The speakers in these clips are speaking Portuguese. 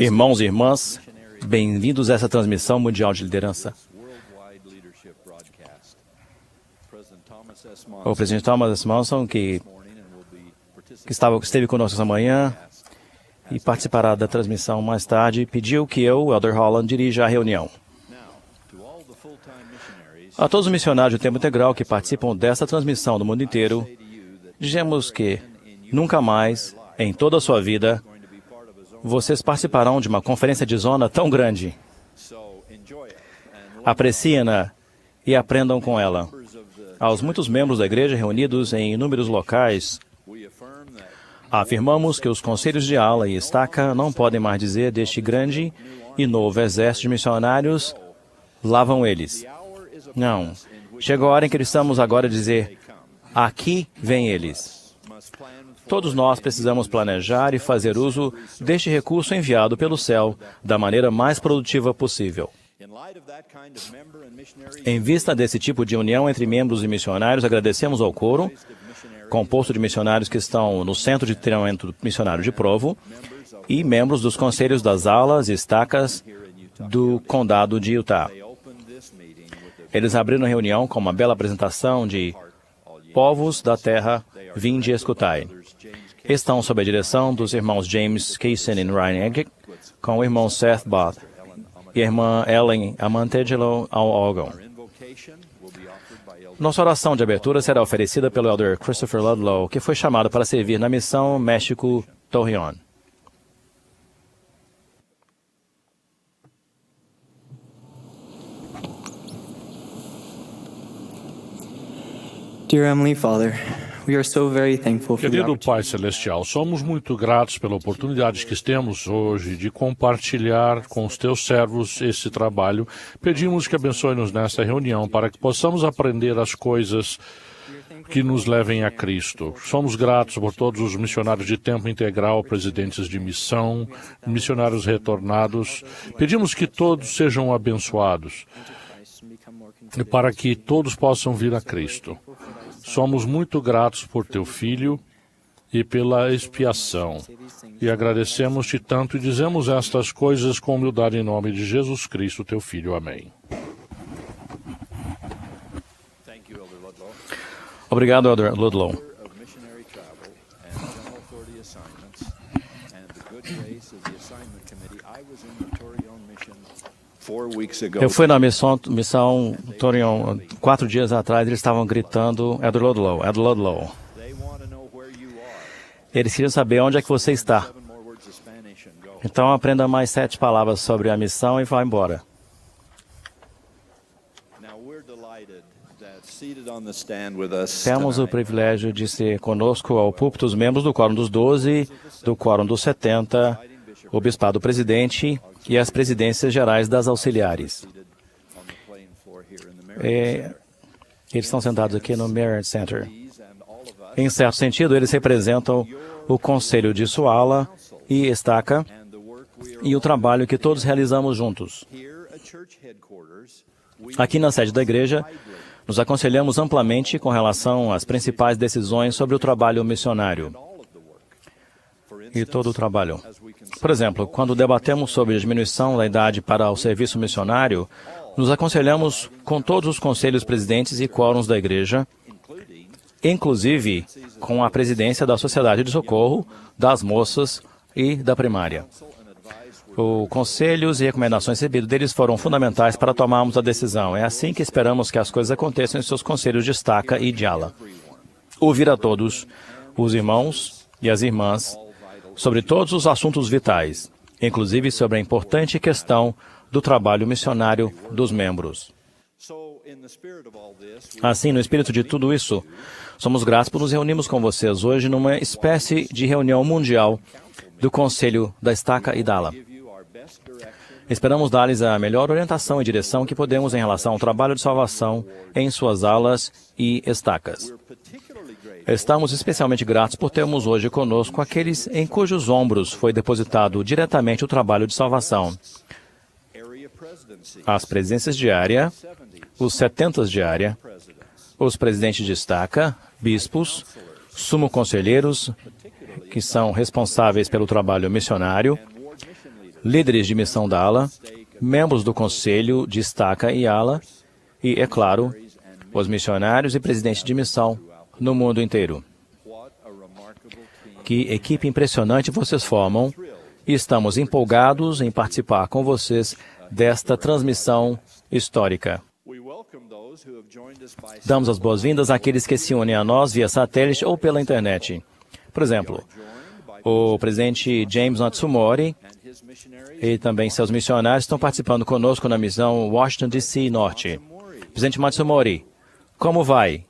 Irmãos e irmãs, bem-vindos a essa transmissão mundial de liderança. O presidente Thomas S. Monson, que esteve conosco essa manhã e participará da transmissão mais tarde, pediu que eu, Elder Holland, dirija a reunião. A todos os missionários de tempo integral que participam dessa transmissão do mundo inteiro, dizemos que nunca mais, em toda a sua vida, vocês participarão de uma conferência de zona tão grande. Apreciem-na e aprendam com ela. Aos muitos membros da igreja reunidos em inúmeros locais, afirmamos que os conselhos de ala e estaca não podem mais dizer deste grande e novo exército de missionários, lá vão eles. Não. Chega a hora em que estamos agora a dizer, aqui vêm eles. Todos nós precisamos planejar e fazer uso deste recurso enviado pelo céu da maneira mais produtiva possível. Em vista desse tipo de união entre membros e missionários, agradecemos ao coro, composto de missionários que estão no Centro de Treinamento Missionário de Provo, e membros dos conselhos das alas e estacas do Condado de Utah. Eles abriram a reunião com uma bela apresentação de povos da terra, vinde e escutai. Estão sob a direção dos irmãos James Kaysen e Ryan Egg, com o irmão Seth Barth e a irmã Ellen Amantangelo ao órgão. Nossa oração de abertura será oferecida pelo Elder Christopher Ludlow, que foi chamado para servir na missão México-Torreón. Dear Heavenly Father, we are so very thankful for the Querido opportunity. Pai Celestial, somos muito gratos pela oportunidade que temos hoje de compartilhar com os teus servos esse trabalho. Pedimos que abençoe-nos nessa reunião para que possamos aprender as coisas que nos levem a Cristo. Somos gratos por todos os missionários de tempo integral, presidentes de missão, missionários retornados. Pedimos que todos sejam abençoados e para que todos possam vir a Cristo. Somos muito gratos por teu Filho e pela expiação. E agradecemos-te tanto e dizemos estas coisas com humildade em nome de Jesus Cristo, teu Filho. Amém. Obrigado, Elder Ludlow. Eu fui na missão Torreón 4 dias atrás, eles estavam gritando, Elder Ludlow, Elder Ludlow. Eles queriam saber onde é que você está. Então aprenda mais 7 palavras sobre a missão e vá embora. Temos o privilégio de ser conosco ao púlpito os membros do Quórum dos 12, do Quórum dos 70, o Bispado Presidente e as presidências gerais das auxiliares. Eles estão sentados aqui no Marriott Center. Em certo sentido, eles representam o Conselho de Suala e Estaca e o trabalho que todos realizamos juntos. Aqui na sede da igreja, nos aconselhamos amplamente com relação às principais decisões sobre o trabalho missionário e todo o trabalho. Por exemplo, quando debatemos sobre a diminuição da idade para o serviço missionário, nos aconselhamos com todos os conselhos presidentes e quórums da igreja, inclusive com a presidência da Sociedade de Socorro, das moças e da primária. Os conselhos e recomendações recebidos deles foram fundamentais para tomarmos a decisão. É assim que esperamos que as coisas aconteçam em seus conselhos de estaca e de ala. Ouvir a todos, os irmãos e as irmãs, sobre todos os assuntos vitais, inclusive sobre a importante questão do trabalho missionário dos membros. Assim, no espírito de tudo isso, somos gratos por nos reunirmos com vocês hoje numa espécie de reunião mundial do Conselho da Estaca e da Ala. Esperamos dar-lhes a melhor orientação e direção que podemos em relação ao trabalho de salvação em suas alas e estacas. Estamos especialmente gratos por termos hoje conosco aqueles em cujos ombros foi depositado diretamente o trabalho de salvação. As presidências de área, os 70 de área, os presidentes de estaca, bispos, sumo-conselheiros, que são responsáveis pelo trabalho missionário, líderes de missão da ala, membros do conselho de estaca e ala, e, é claro, os missionários e presidentes de missão no mundo inteiro. Que equipe impressionante vocês formam e estamos empolgados em participar com vocês desta transmissão histórica. Damos as boas-vindas àqueles que se unem a nós via satélite ou pela internet. Por exemplo, o presidente James Matsumori e também seus missionários estão participando conosco na missão Washington, D.C. Norte. Presidente Matsumori, como vai?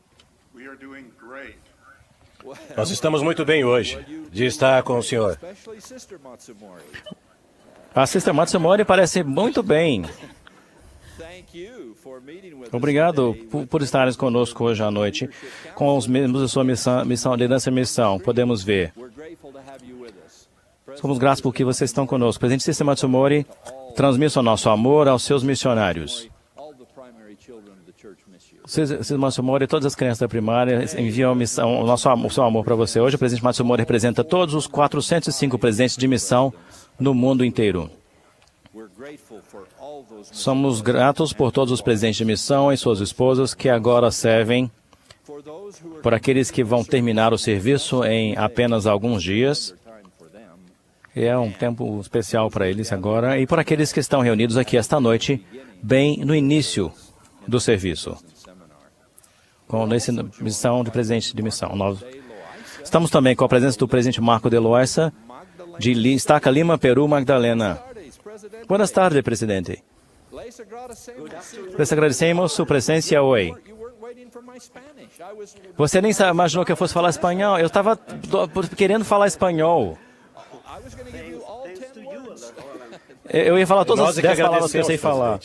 Nós estamos muito bem hoje de estar com o senhor. A Sister Matsumori parece muito bem. Obrigado por estarem conosco hoje à noite. Com os membros da sua missão, liderança e missão, podemos ver. Somos gratos por que vocês estão conosco. Presidente Sister Matsumori, transmita o nosso amor aos seus missionários. Sister Matsumori e todas as crianças da primária enviam o seu amor para você. Hoje o presidente Matsumori representa todos os 405 presidentes de missão no mundo inteiro. Somos gratos por todos os presidentes de missão e suas esposas que agora servem por aqueles que vão terminar o serviço em apenas alguns dias. É um tempo especial para eles agora. E por aqueles que estão reunidos aqui esta noite, bem no início do serviço, com essa missão de presidente de missão. Nós estamos também com a presença do presidente Marco de Loaiza, de Estaca, Lima, Peru, Magdalena. Boas tardes, presidente. Les agradecemos sua presença hoje. Você nem imaginou que eu fosse falar espanhol? Eu estava querendo falar espanhol. Eu ia falar todas as 10 palavras que eu sei falar.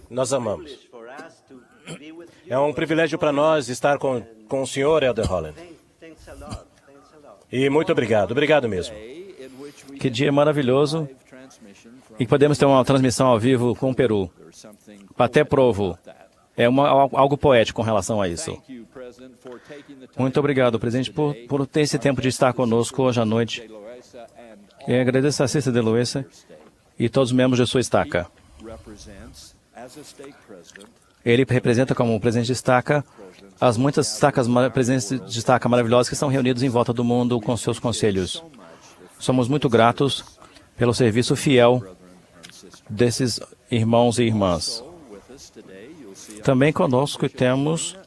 Nós amamos. É um privilégio para nós estar com o senhor, Elder Holland. E muito obrigado. Obrigado mesmo. Que dia maravilhoso. E podemos ter uma transmissão ao vivo com o Peru. Até provo. É algo poético com relação a isso. Muito obrigado, presidente, por ter esse tempo de estar conosco hoje à noite. E agradeço a Cista de Loaiza e todos os membros de sua estaca. Ele representa como presidente de estaca as muitas estacas, presidentes de estaca maravilhosas que estão reunidos em volta do mundo com seus conselhos. Somos muito gratos pelo serviço fiel desses irmãos e irmãs. Também conosco temos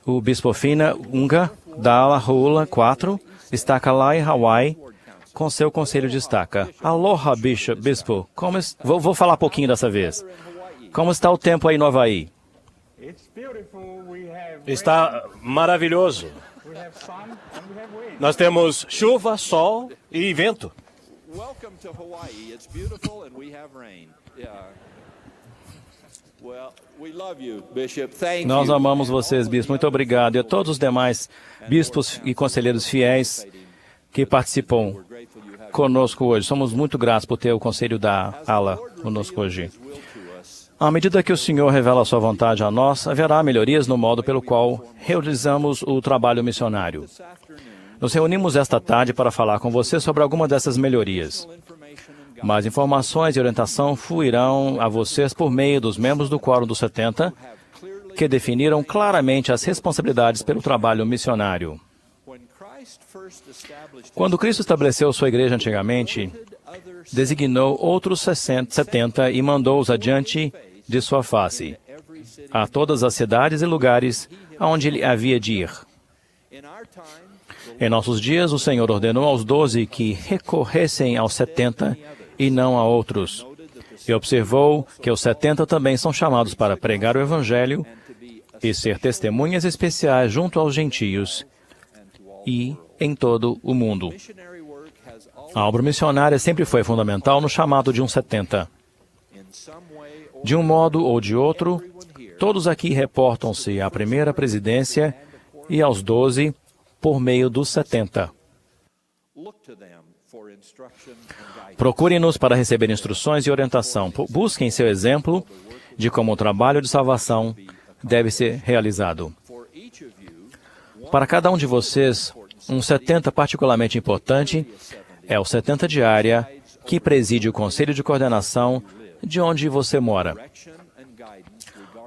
o Bispo Fina Unga, da Ala Hula 4, estaca lá em Hawaii, com seu conselho de estaca. Aloha, Bispo. Vou falar pouquinho dessa vez. Como está o tempo aí no Havaí? Está maravilhoso. Nós temos chuva, sol e vento. Nós amamos vocês, bispo. Muito obrigado. E a todos os demais bispos e conselheiros fiéis que participam conosco hoje. Somos muito gratos por ter o conselho da ALA conosco hoje. À medida que o Senhor revela a sua vontade a nós, haverá melhorias no modo pelo qual realizamos o trabalho missionário. Nos reunimos esta tarde para falar com você sobre alguma dessas melhorias. Mais informações e orientação fluirão a vocês por meio dos membros do Quórum dos 70, que definiram claramente as responsabilidades pelo trabalho missionário. Quando Cristo estabeleceu sua igreja antigamente, designou outros 70 e mandou-os adiante de sua face, a todas as cidades e lugares aonde ele havia de ir. Em nossos dias, o Senhor ordenou aos 12 que recorressem aos 70 e não a outros. E observou que os 70 também são chamados para pregar o Evangelho e ser testemunhas especiais junto aos gentios e em todo o mundo. A obra missionária sempre foi fundamental no chamado de um 70. De um modo ou de outro, todos aqui reportam-se à primeira presidência e aos 12 por meio dos 70. Procurem-nos para receber instruções e orientação. Busquem seu exemplo de como o trabalho de salvação deve ser realizado. Para cada um de vocês, um 70 particularmente importante é o 70 de área que preside o Conselho de Coordenação de onde você mora.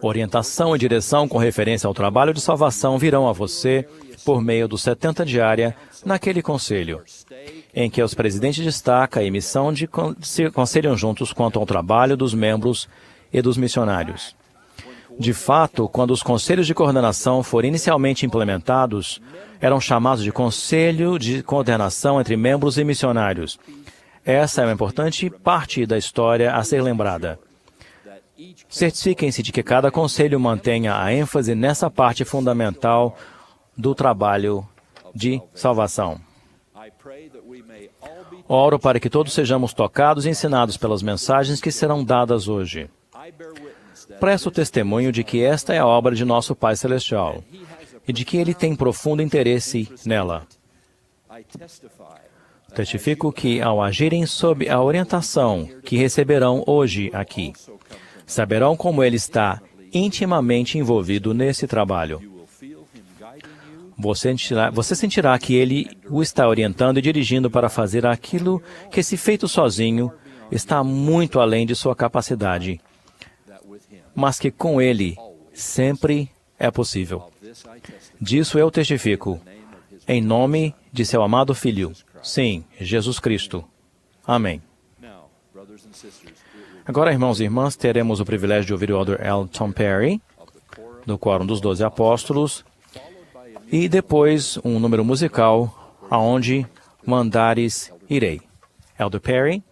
Orientação e direção com referência ao trabalho de salvação virão a você por meio do 70 de área naquele conselho, em que os presidentes de estaca e missão se aconselham juntos quanto ao trabalho dos membros e dos missionários. De fato, quando os conselhos de coordenação foram inicialmente implementados, eram chamados de Conselho de Coordenação entre membros e missionários. Essa é uma importante parte da história a ser lembrada. Certifiquem-se de que cada conselho mantenha a ênfase nessa parte fundamental do trabalho de salvação. Oro para que todos sejamos tocados e ensinados pelas mensagens que serão dadas hoje. Presto testemunho de que esta é a obra de nosso Pai Celestial e de que Ele tem profundo interesse nela. Testifico que, ao agirem sob a orientação que receberão hoje aqui, saberão como Ele está intimamente envolvido nesse trabalho. Você sentirá que Ele o está orientando e dirigindo para fazer aquilo que, se feito sozinho, está muito além de sua capacidade, mas que com Ele sempre é possível. Disso eu testifico. Em nome de seu amado Filho. Sim, Jesus Cristo. Amém. Agora, irmãos e irmãs, teremos o privilégio de ouvir o Elder L. Tom Perry, do Quórum dos 12 Apóstolos, e depois um número musical, aonde mandares irei. Elder Perry.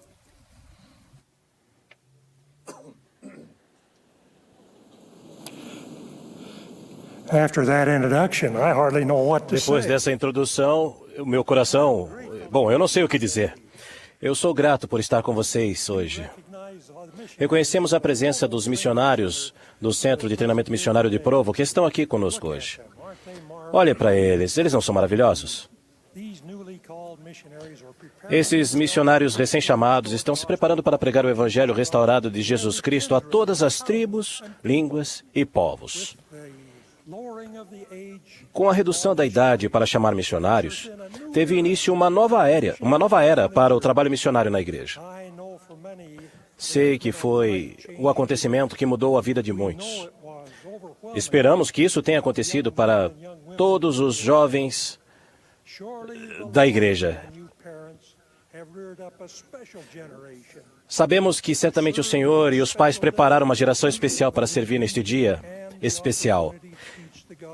Depois dessa introdução, o meu coração... Bom, eu não sei o que dizer. Eu sou grato por estar com vocês hoje. Reconhecemos a presença dos missionários do Centro de Treinamento Missionário de Provo que estão aqui conosco hoje. Olhe para eles não são maravilhosos? Esses missionários recém-chamados estão se preparando para pregar o Evangelho restaurado de Jesus Cristo a todas as tribos, línguas e povos. Com a redução da idade para chamar missionários, teve início uma nova era para o trabalho missionário na igreja. Sei que foi o acontecimento que mudou a vida de muitos. Esperamos que isso tenha acontecido para todos os jovens da igreja. Sabemos que certamente o Senhor e os pais prepararam uma geração especial para servir neste dia especial.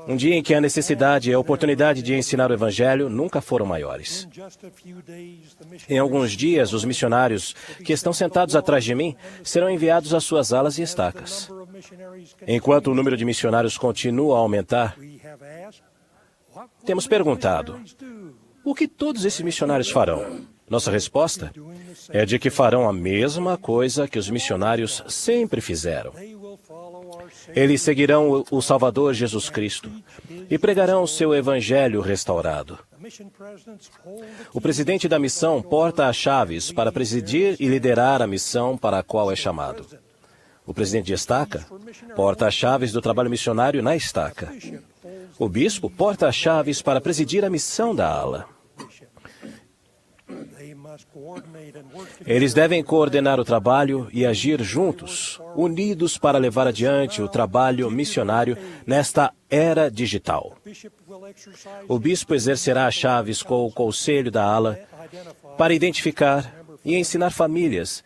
Um dia em que a necessidade e a oportunidade de ensinar o Evangelho nunca foram maiores. Em alguns dias, os missionários que estão sentados atrás de mim serão enviados às suas alas e estacas. Enquanto o número de missionários continua a aumentar, temos perguntado, o que todos esses missionários farão? Nossa resposta é de que farão a mesma coisa que os missionários sempre fizeram. Eles seguirão o Salvador Jesus Cristo e pregarão o seu Evangelho restaurado. O presidente da missão porta as chaves para presidir e liderar a missão para a qual é chamado. O presidente de estaca porta as chaves do trabalho missionário na estaca. O bispo porta as chaves para presidir a missão da ala. Eles devem coordenar o trabalho e agir juntos, unidos para levar adiante o trabalho missionário nesta era digital. O bispo exercerá as chaves com o conselho da ala para identificar e ensinar famílias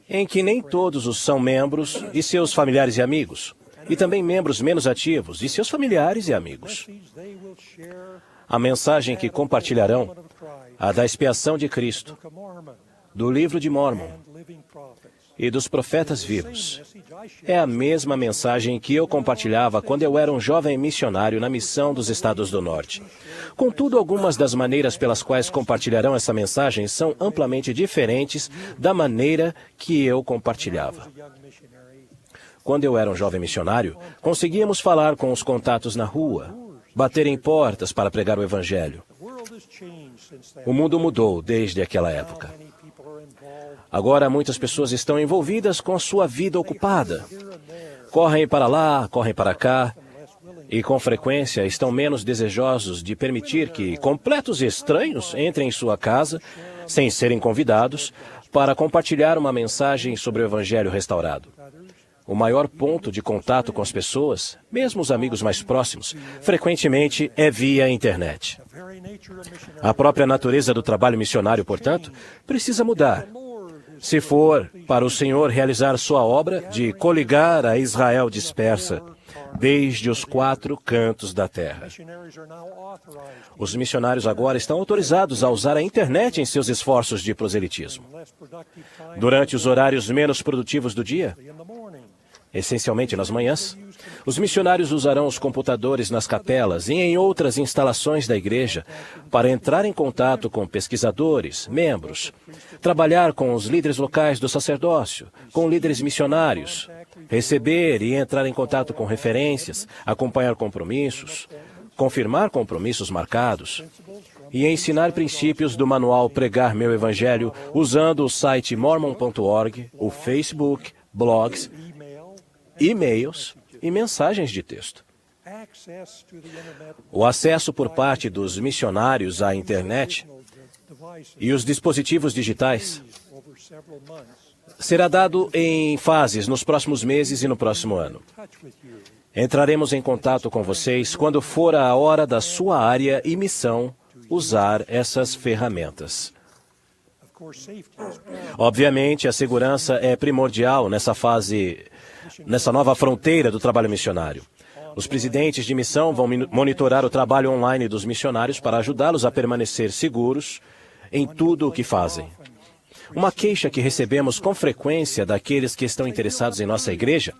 em que nem todos os são membros e seus familiares e amigos, e também membros menos ativos e seus familiares e amigos. A mensagem que compartilharão, a da expiação de Cristo, do livro de Mórmon e dos profetas vivos, é a mesma mensagem que eu compartilhava quando eu era um jovem missionário na missão dos Estados do Norte. Contudo, algumas das maneiras pelas quais compartilharão essa mensagem são amplamente diferentes da maneira que eu compartilhava. Quando eu era um jovem missionário, conseguíamos falar com os contatos na rua, bater em portas para pregar o Evangelho. O mundo mudou desde aquela época. Agora, muitas pessoas estão envolvidas com a sua vida ocupada. Correm para lá, correm para cá, e com frequência estão menos desejosos de permitir que completos estranhos entrem em sua casa, sem serem convidados, para compartilhar uma mensagem sobre o Evangelho restaurado. O maior ponto de contato com as pessoas, mesmo os amigos mais próximos, frequentemente é via internet. A própria natureza do trabalho missionário, portanto, precisa mudar. Se for para o Senhor realizar sua obra de coligar a Israel dispersa, desde os 4 cantos da terra. Os missionários agora estão autorizados a usar a internet em seus esforços de proselitismo. Durante os horários menos produtivos do dia, essencialmente nas manhãs, os missionários usarão os computadores nas capelas e em outras instalações da igreja para entrar em contato com pesquisadores, membros, trabalhar com os líderes locais do sacerdócio, com líderes missionários, receber e entrar em contato com referências, acompanhar compromissos, confirmar compromissos marcados e ensinar princípios do manual Pregar Meu Evangelho usando o site mormon.org, o Facebook, blogs, e-mails e mensagens de texto. O acesso por parte dos missionários à internet e os dispositivos digitais será dado em fases nos próximos meses e no próximo ano. Entraremos em contato com vocês quando for a hora da sua área e missão usar essas ferramentas. Obviamente, a segurança é primordial nessa nova fronteira do trabalho missionário. Os presidentes de missão vão monitorar o trabalho online dos missionários para ajudá-los a permanecer seguros em tudo o que fazem. Uma queixa que recebemos com frequência daqueles que estão interessados em nossa igreja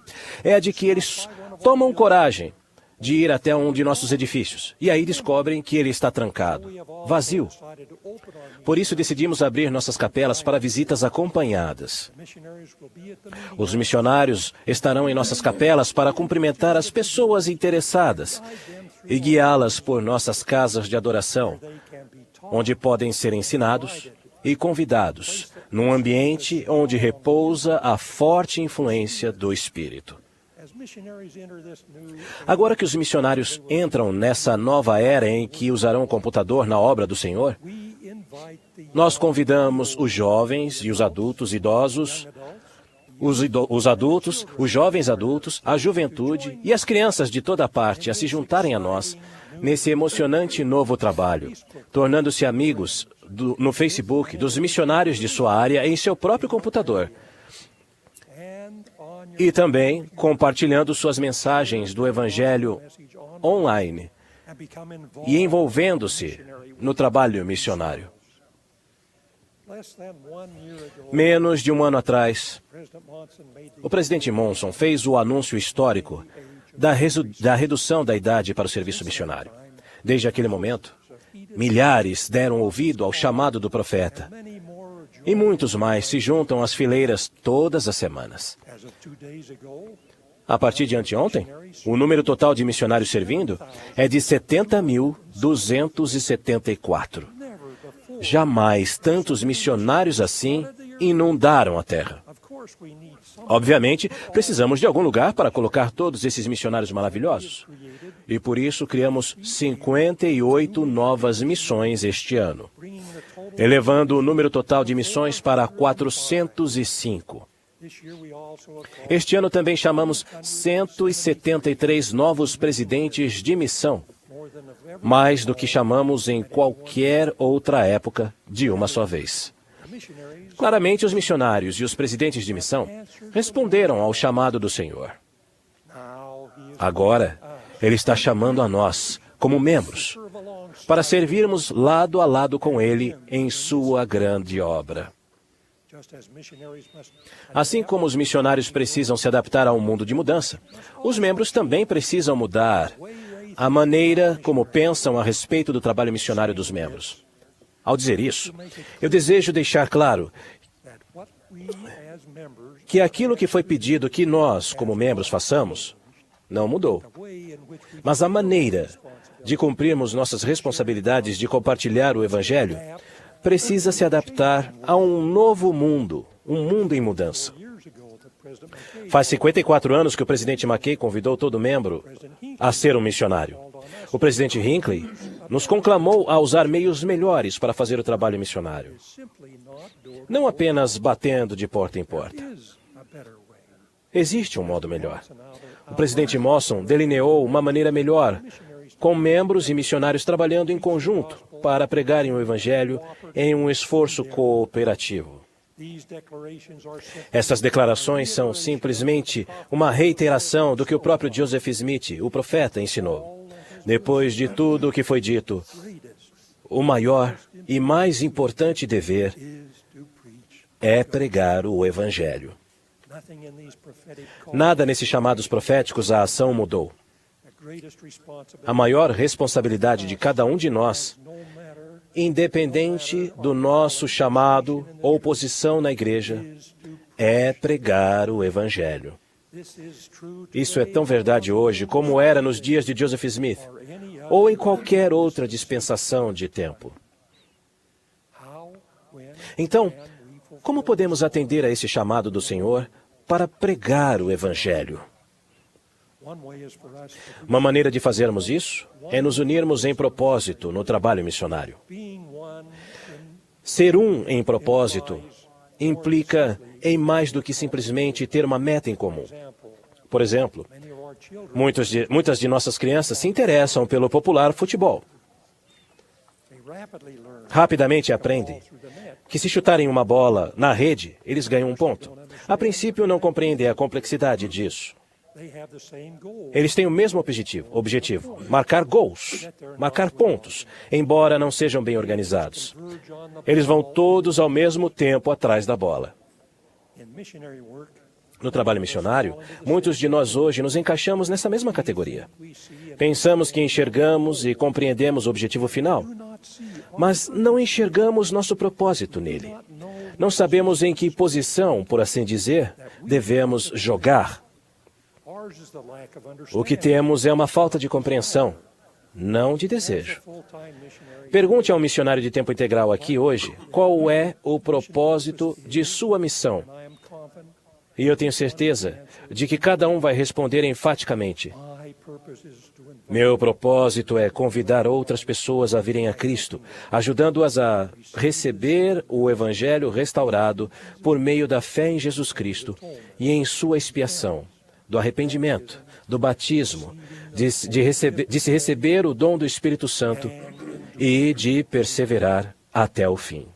é a de que eles tomam coragem de ir até um de nossos edifícios e aí descobrem que ele está trancado, vazio. Por isso decidimos abrir nossas capelas para visitas acompanhadas. Os missionários estarão em nossas capelas para cumprimentar as pessoas interessadas e guiá-las por nossas casas de adoração, onde podem ser ensinados e convidados, num ambiente onde repousa a forte influência do Espírito. Agora que os missionários entram nessa nova era em que usarão o computador na obra do Senhor, nós convidamos os jovens e os adultos idosos, os adultos, os jovens adultos, a juventude e as crianças de toda parte a se juntarem a nós nesse emocionante novo trabalho, tornando-se amigos no Facebook dos missionários de sua área em seu próprio computador. E também compartilhando suas mensagens do Evangelho online e envolvendo-se no trabalho missionário. Menos de um ano atrás, o presidente Monson fez o anúncio histórico da redução da idade para o serviço missionário. Desde aquele momento, milhares deram ouvido ao chamado do profeta. E muitos mais se juntam às fileiras todas as semanas. A partir de anteontem, o número total de missionários servindo é de 70.274. Jamais tantos missionários assim inundaram a terra. Obviamente, precisamos de algum lugar para colocar todos esses missionários maravilhosos. E por isso criamos 58 novas missões este ano, elevando o número total de missões para 405. Este ano também chamamos 173 novos presidentes de missão, mais do que chamamos em qualquer outra época de uma só vez. Claramente, os missionários e os presidentes de missão responderam ao chamado do Senhor. Agora, Ele está chamando a nós, como membros, para servirmos lado a lado com Ele em sua grande obra. Assim como os missionários precisam se adaptar a um mundo de mudança, os membros também precisam mudar a maneira como pensam a respeito do trabalho missionário dos membros. Ao dizer isso, eu desejo deixar claro que aquilo que foi pedido que nós, como membros, façamos, não mudou. Mas a maneira de cumprirmos nossas responsabilidades de compartilhar o Evangelho precisa se adaptar a um novo mundo, um mundo em mudança. Faz 54 anos que o presidente McKay convidou todo membro a ser um missionário. O presidente Hinckley nos conclamou a usar meios melhores para fazer o trabalho missionário. Não apenas batendo de porta em porta. Existe um modo melhor. O presidente Monson delineou uma maneira melhor, com membros e missionários trabalhando em conjunto para pregarem o Evangelho em um esforço cooperativo. Essas declarações são simplesmente uma reiteração do que o próprio Joseph Smith, o profeta, ensinou. Depois de tudo o que foi dito, o maior e mais importante dever é pregar o Evangelho. Nada nesses chamados proféticos à ação mudou. A maior responsabilidade de cada um de nós, independente do nosso chamado ou posição na igreja, é pregar o Evangelho. Isso é tão verdade hoje como era nos dias de Joseph Smith, ou em qualquer outra dispensação de tempo. Então, como podemos atender a esse chamado do Senhor para pregar o Evangelho? Uma maneira de fazermos isso é nos unirmos em propósito no trabalho missionário. Ser um em propósito implica em mais do que simplesmente ter uma meta em comum. Por exemplo, muitas de nossas crianças se interessam pelo popular futebol. Rapidamente aprendem que se chutarem uma bola na rede, eles ganham um ponto. A princípio, não compreendem a complexidade disso. Eles têm o mesmo objetivo, marcar gols, marcar pontos, embora não sejam bem organizados. Eles vão todos ao mesmo tempo atrás da bola. No trabalho missionário, muitos de nós hoje nos encaixamos nessa mesma categoria. Pensamos que enxergamos e compreendemos o objetivo final, mas não enxergamos nosso propósito nele. Não sabemos em que posição, por assim dizer, devemos jogar. O que temos é uma falta de compreensão, não de desejo. Pergunte a um missionário de tempo integral aqui hoje qual é o propósito de sua missão. E eu tenho certeza de que cada um vai responder enfaticamente: meu propósito é convidar outras pessoas a virem a Cristo, ajudando-as a receber o Evangelho restaurado por meio da fé em Jesus Cristo e em sua expiação, do arrependimento, do batismo, de se receber o dom do Espírito Santo e de perseverar até o fim.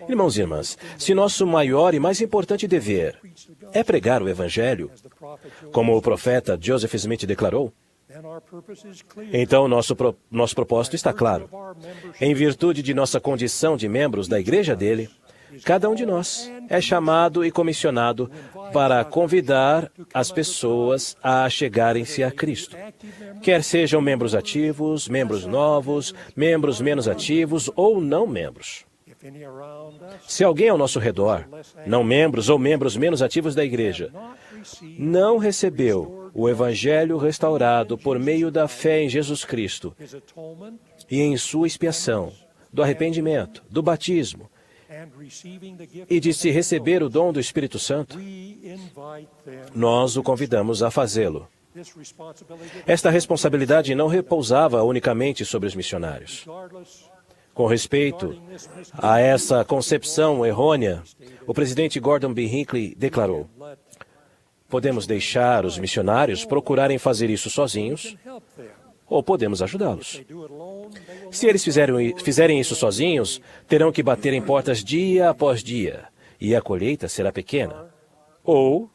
Irmãos e irmãs, se nosso maior e mais importante dever é pregar o Evangelho, como o profeta Joseph Smith declarou, então nosso propósito está claro. Em virtude de nossa condição de membros da igreja dele, cada um de nós é chamado e comissionado para convidar as pessoas a chegarem-se a Cristo. Quer sejam membros ativos, membros novos, membros menos ativos ou não membros. Se alguém ao nosso redor, não membros ou membros menos ativos da igreja, não recebeu o Evangelho restaurado por meio da fé em Jesus Cristo e em sua expiação, do arrependimento, do batismo e de se receber o dom do Espírito Santo, nós o convidamos a fazê-lo. Esta responsabilidade não repousava unicamente sobre os missionários. Com respeito a essa concepção errônea, o presidente Gordon B. Hinckley declarou: podemos deixar os missionários procurarem fazer isso sozinhos, ou podemos ajudá-los. Se eles fizerem isso sozinhos, terão que bater em portas dia após dia, e a colheita será pequena. Ou,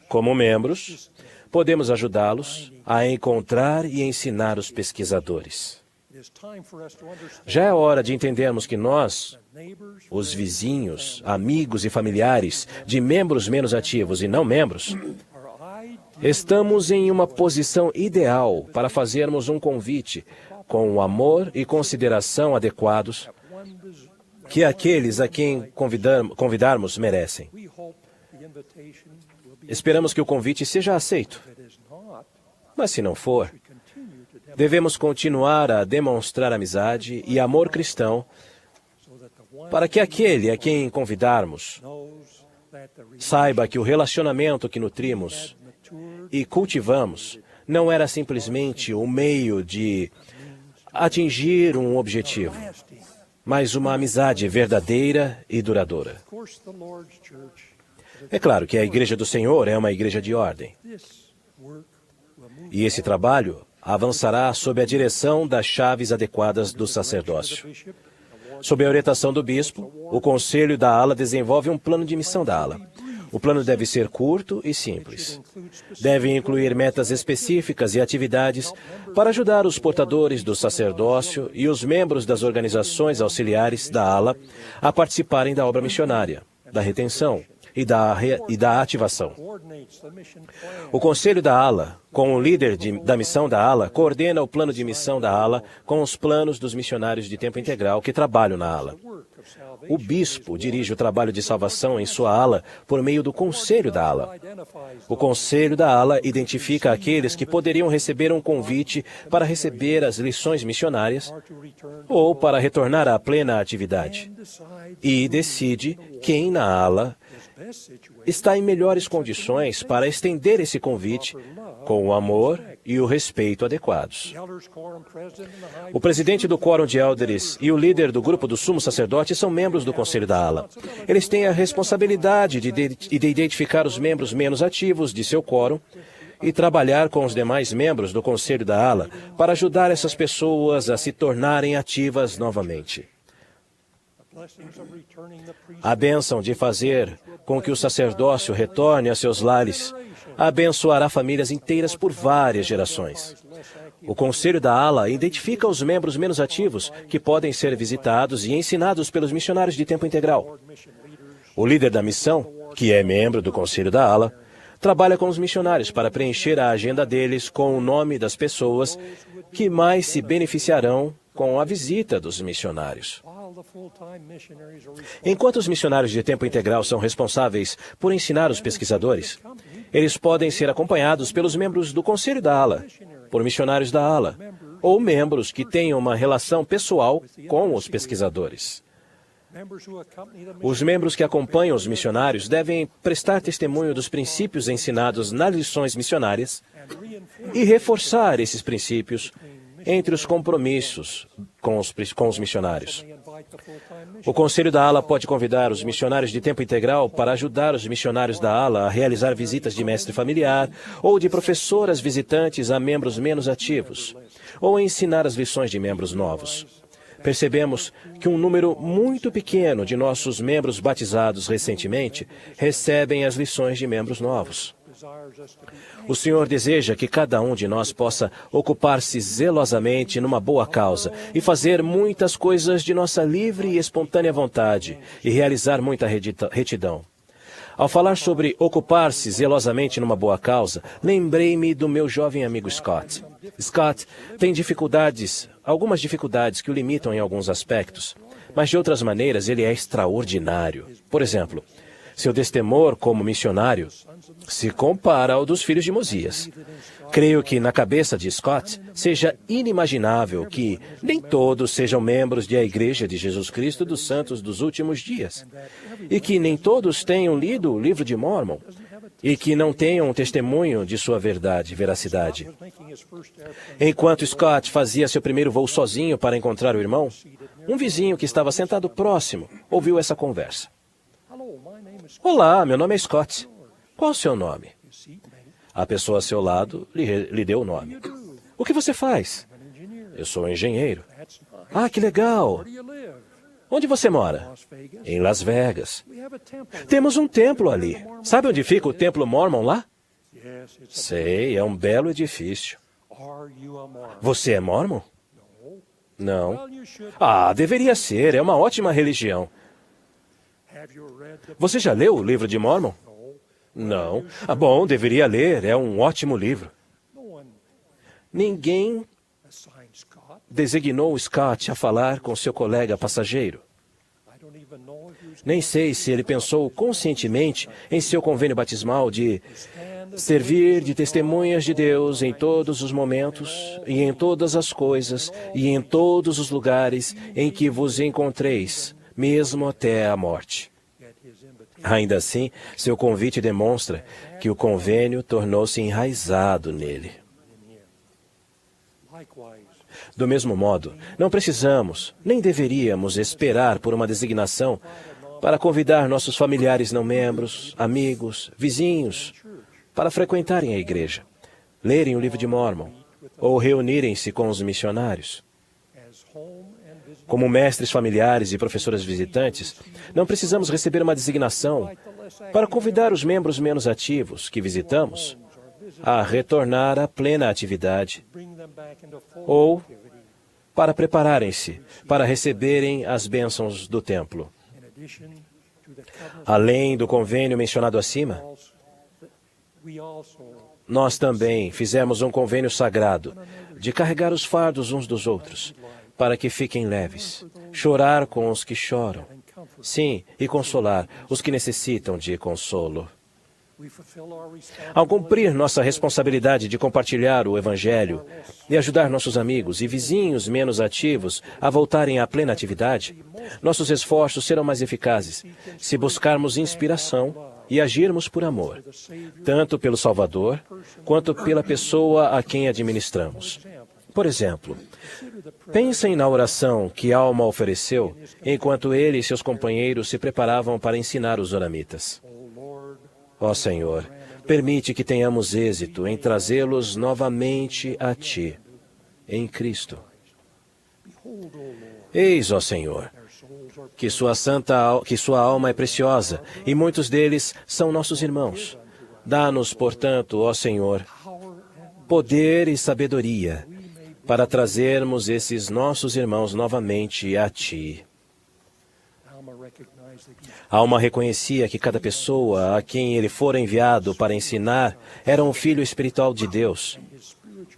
como membros, podemos ajudá-los a encontrar e ensinar os pesquisadores. Já é hora de entendermos que nós, os vizinhos, amigos e familiares de membros menos ativos e não membros, estamos em uma posição ideal para fazermos um convite com o amor e consideração adequados que aqueles a quem convidarmos merecem. Esperamos que o convite seja aceito. Mas se não for, devemos continuar a demonstrar amizade e amor cristão para que aquele a quem convidarmos saiba que o relacionamento que nutrimos e cultivamos não era simplesmente um meio de atingir um objetivo, mas uma amizade verdadeira e duradoura. É claro que a Igreja do Senhor é uma igreja de ordem. E esse trabalho avançará sob a direção das chaves adequadas do sacerdócio. Sob a orientação do bispo, o conselho da ala desenvolve um plano de missão da ala. O plano deve ser curto e simples. Deve incluir metas específicas e atividades para ajudar os portadores do sacerdócio e os membros das organizações auxiliares da ala a participarem da obra missionária, da retenção e da ativação. O conselho da ala, com o líder da missão da ala, coordena o plano de missão da ala com os planos dos missionários de tempo integral que trabalham na ala. O bispo dirige o trabalho de salvação em sua ala por meio do conselho da ala. O conselho da ala identifica aqueles que poderiam receber um convite para receber as lições missionárias ou para retornar à plena atividade e decide quem na ala está em melhores condições para estender esse convite com o amor e o respeito adequados. O presidente do Quórum de Elders e o líder do grupo do sumo sacerdote são membros do Conselho da Ala. Eles têm a responsabilidade de identificar os membros menos ativos de seu quórum e trabalhar com os demais membros do Conselho da Ala para ajudar essas pessoas a se tornarem ativas novamente. A bênção de fazer com que o sacerdócio retorne a seus lares abençoará famílias inteiras por várias gerações. O Conselho da Ala identifica os membros menos ativos que podem ser visitados e ensinados pelos missionários de tempo integral. O líder da missão, que é membro do Conselho da Ala, trabalha com os missionários para preencher a agenda deles com o nome das pessoas que mais se beneficiarão com a visita dos missionários. Enquanto os missionários de tempo integral são responsáveis por ensinar os pesquisadores, eles podem ser acompanhados pelos membros do Conselho da Ala, por missionários da Ala, ou membros que tenham uma relação pessoal com os pesquisadores. Os membros que acompanham os missionários devem prestar testemunho dos princípios ensinados nas lições missionárias e reforçar esses princípios entre os compromissos com os missionários. O Conselho da Ala pode convidar os missionários de tempo integral para ajudar os missionários da Ala a realizar visitas de mestre familiar ou de professoras visitantes a membros menos ativos, ou a ensinar as lições de membros novos. Percebemos que um número muito pequeno de nossos membros batizados recentemente recebem as lições de membros novos. O Senhor deseja que cada um de nós possa ocupar-se zelosamente numa boa causa e fazer muitas coisas de nossa livre e espontânea vontade e realizar muita retidão. Ao falar sobre ocupar-se zelosamente numa boa causa, lembrei-me do meu jovem amigo Scott. Scott tem algumas dificuldades que o limitam em alguns aspectos, mas de outras maneiras ele é extraordinário. Por exemplo, seu destemor como missionário se compara ao dos filhos de Mosias. Creio que na cabeça de Scott seja inimaginável que nem todos sejam membros da Igreja de Jesus Cristo dos Santos dos Últimos Dias, e que nem todos tenham lido o livro de Mórmon, e que não tenham um testemunho de sua veracidade. Enquanto Scott fazia seu primeiro voo sozinho para encontrar o irmão, um vizinho que estava sentado próximo ouviu essa conversa. Olá, meu nome é Scott. Qual o seu nome? A pessoa ao seu lado lhe deu o nome. O que você faz? Eu sou engenheiro. Ah, que legal. Onde você mora? Em Las Vegas. Temos um templo ali. Sabe onde fica o templo Mormon lá? Sei, é um belo edifício. Você é Mormon? Não. Ah, deveria ser, é uma ótima religião. Você já leu o livro de Mórmon? Não. Ah, bom, deveria ler, é um ótimo livro. Ninguém designou Scott a falar com seu colega passageiro. Nem sei se ele pensou conscientemente em seu convênio batismal de servir de testemunhas de Deus em todos os momentos e em todas as coisas e em todos os lugares em que vos encontreis, mesmo até a morte. Ainda assim, seu convite demonstra que o convênio tornou-se enraizado nele. Do mesmo modo, não precisamos, nem deveríamos esperar por uma designação para convidar nossos familiares não membros, amigos, vizinhos, para frequentarem a igreja, lerem o livro de Mórmon ou reunirem-se com os missionários. Como mestres familiares e professoras visitantes, não precisamos receber uma designação para convidar os membros menos ativos que visitamos a retornar à plena atividade ou para prepararem-se para receberem as bênçãos do templo. Além do convênio mencionado acima, nós também fizemos um convênio sagrado de carregar os fardos uns dos outros, para que fiquem leves, chorar com os que choram, sim, e consolar os que necessitam de consolo. Ao cumprir nossa responsabilidade de compartilhar o Evangelho e ajudar nossos amigos e vizinhos menos ativos a voltarem à plena atividade, nossos esforços serão mais eficazes se buscarmos inspiração e agirmos por amor, tanto pelo Salvador quanto pela pessoa a quem administramos. Por exemplo, pensem na oração que Alma ofereceu enquanto ele e seus companheiros se preparavam para ensinar os oramitas. Ó Senhor, permite que tenhamos êxito em trazê-los novamente a Ti, em Cristo. Eis, ó Senhor, que sua alma é preciosa e muitos deles são nossos irmãos. Dá-nos, portanto, ó Senhor, poder e sabedoria para trazermos esses nossos irmãos novamente a Ti. Alma reconhecia que cada pessoa a quem ele fora enviado para ensinar era um filho espiritual de Deus.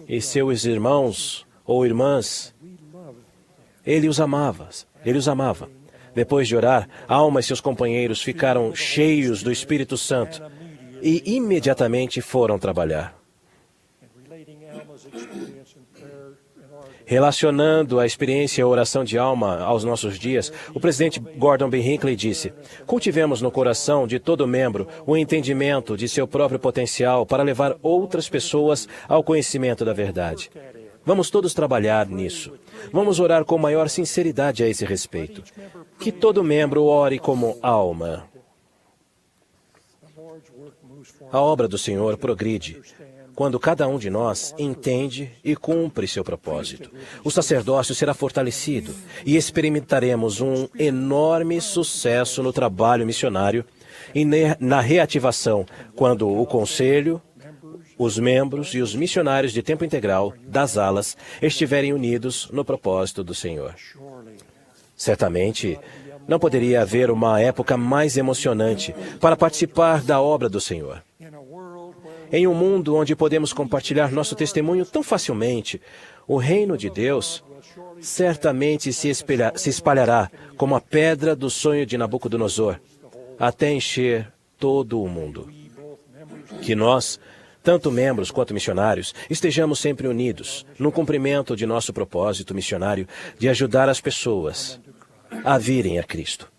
E seus irmãos ou irmãs, ele os amava. Depois de orar, Alma e seus companheiros ficaram cheios do Espírito Santo e imediatamente foram trabalhar. Relacionando a experiência e a oração de Alma aos nossos dias, o presidente Gordon B. Hinckley disse: cultivemos no coração de todo membro o entendimento de seu próprio potencial para levar outras pessoas ao conhecimento da verdade. Vamos todos trabalhar nisso. Vamos orar com maior sinceridade a esse respeito. Que todo membro ore como Alma. A obra do Senhor progride quando cada um de nós entende e cumpre seu propósito. O sacerdócio será fortalecido e experimentaremos um enorme sucesso no trabalho missionário e na reativação, quando o conselho, os membros e os missionários de tempo integral das alas estiverem unidos no propósito do Senhor. Certamente, não poderia haver uma época mais emocionante para participar da obra do Senhor. Em um mundo onde podemos compartilhar nosso testemunho tão facilmente, o reino de Deus certamente se espalhará como a pedra do sonho de Nabucodonosor, até encher todo o mundo. Que nós, tanto membros quanto missionários, estejamos sempre unidos no cumprimento de nosso propósito missionário de ajudar as pessoas a virem a Cristo.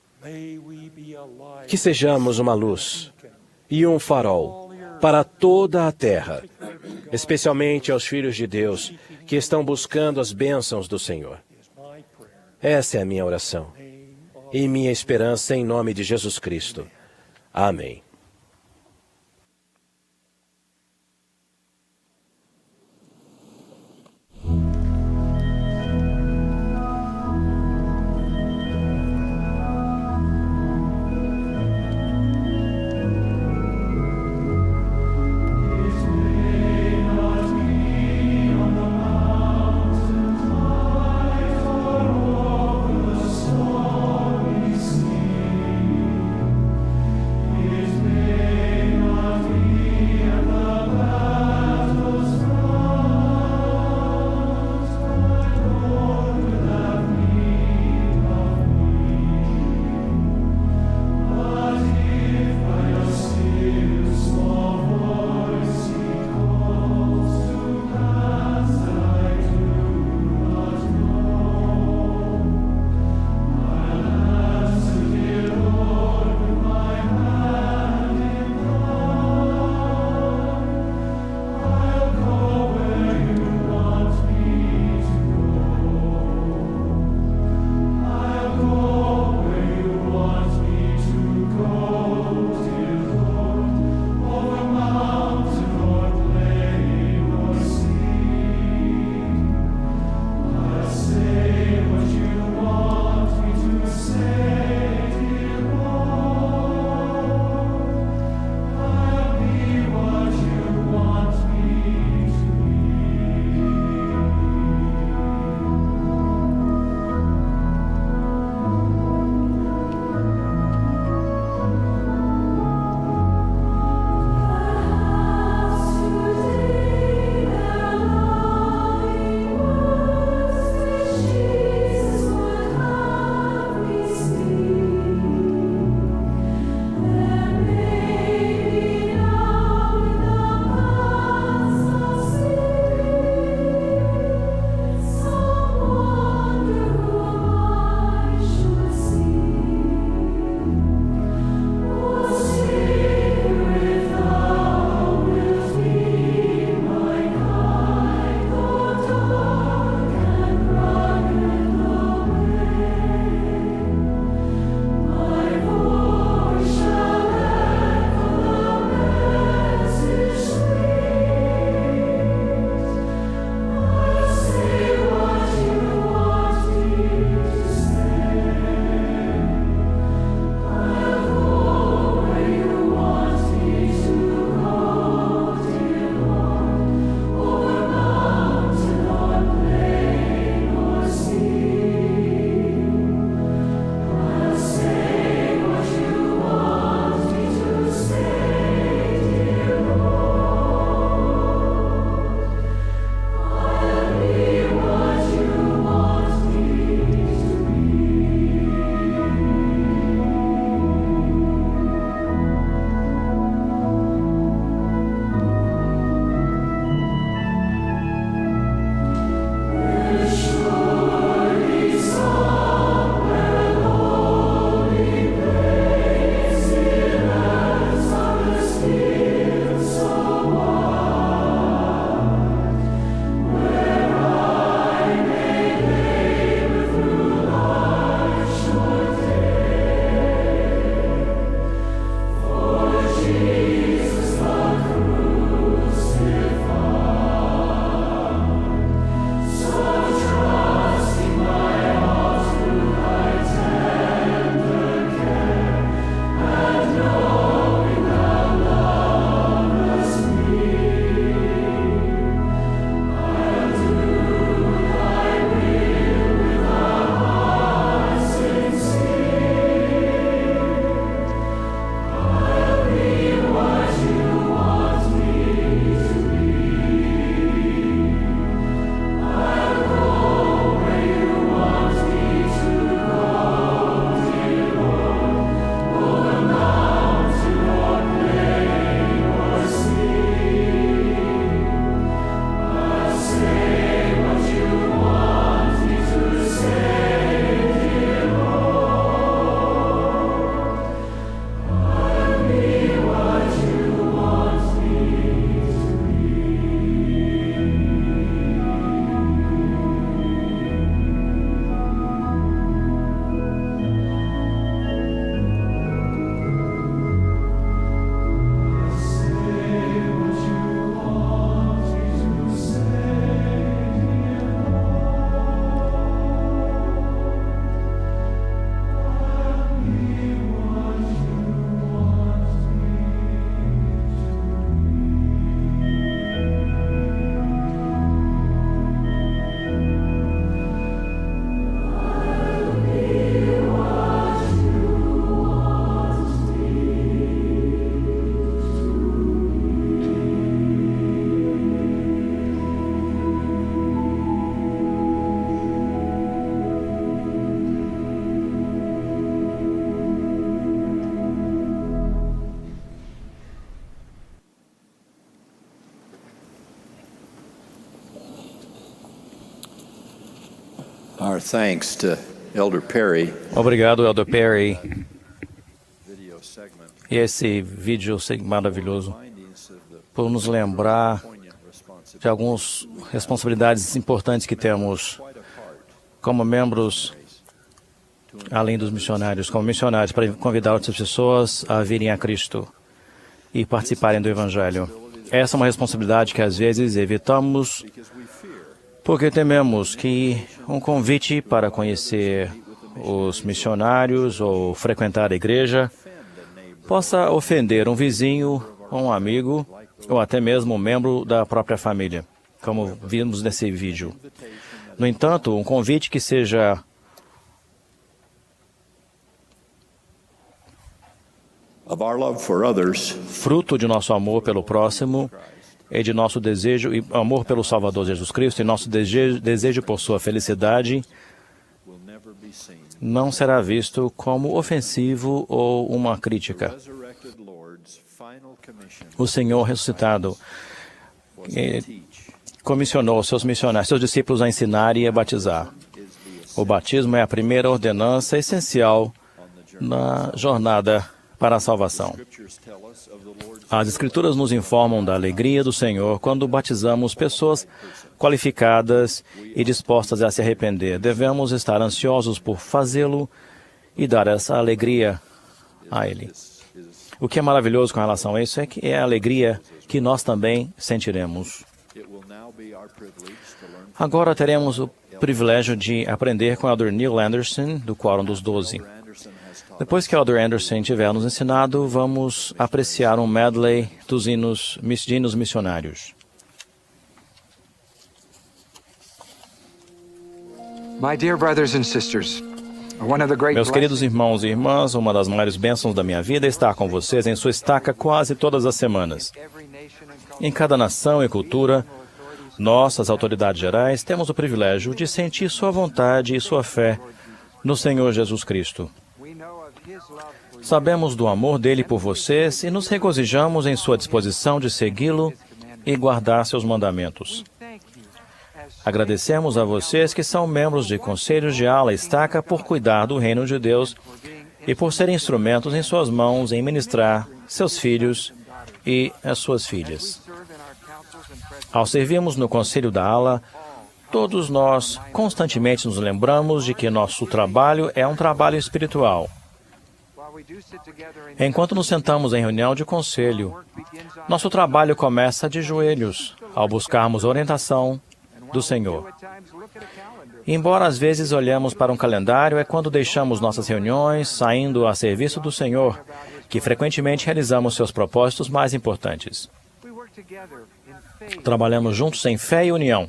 Que sejamos uma luz e um farol para toda a terra, especialmente aos filhos de Deus que estão buscando as bênçãos do Senhor. Essa é a minha oração e minha esperança em nome de Jesus Cristo. Amém. His Our thanks to Elder Perry. Obrigado, Elder Perry. E esse vídeo maravilhoso por nos lembrar de algumas responsabilidades importantes que temos como membros, além dos missionários, como missionários, para convidar outras pessoas a virem a Cristo e participarem do Evangelho. Essa é uma responsabilidade que às vezes evitamos porque tememos que um convite para conhecer os missionários ou frequentar a igreja possa ofender um vizinho, um amigo ou até mesmo um membro da própria família, como vimos nesse vídeo. No entanto, um convite que seja fruto de nosso amor pelo próximo e de nosso desejo e amor pelo Salvador Jesus Cristo e nosso desejo por sua felicidade não será visto como ofensivo ou uma crítica. O Senhor ressuscitado comissionou seus missionários, seus discípulos a ensinar e a batizar. O batismo é a primeira ordenança essencial na jornada para a salvação. As Escrituras nos informam da alegria do Senhor quando batizamos pessoas qualificadas e dispostas a se arrepender. Devemos estar ansiosos por fazê-lo e dar essa alegria a Ele. O que é maravilhoso com relação a isso é que é a alegria que nós também sentiremos. Agora teremos o privilégio de aprender com o Elder Neil Anderson, do Quórum dos 12. Depois que o Elder Anderson tiver nos ensinado, vamos apreciar um medley dos hinos missionários. My dear brothers and sisters, Meus queridos irmãos e irmãs, uma das maiores bênçãos da minha vida é estar com vocês em sua estaca quase todas as semanas. Em cada nação e cultura, nós, as autoridades gerais, temos o privilégio de sentir sua vontade e sua fé no Senhor Jesus Cristo. Sabemos do amor dele por vocês e nos regozijamos em sua disposição de segui-lo e guardar seus mandamentos. Agradecemos a vocês que são membros de conselhos de ala e estaca por cuidar do reino de Deus e por serem instrumentos em suas mãos em ministrar seus filhos e as suas filhas. Ao servirmos no conselho da ala, todos nós constantemente nos lembramos de que nosso trabalho é um trabalho espiritual. Enquanto nos sentamos em reunião de conselho, nosso trabalho começa de joelhos, ao buscarmos orientação do Senhor. Embora às vezes olhamos para um calendário, é quando deixamos nossas reuniões, saindo a serviço do Senhor, que frequentemente realizamos seus propósitos mais importantes. Trabalhamos juntos em fé e união.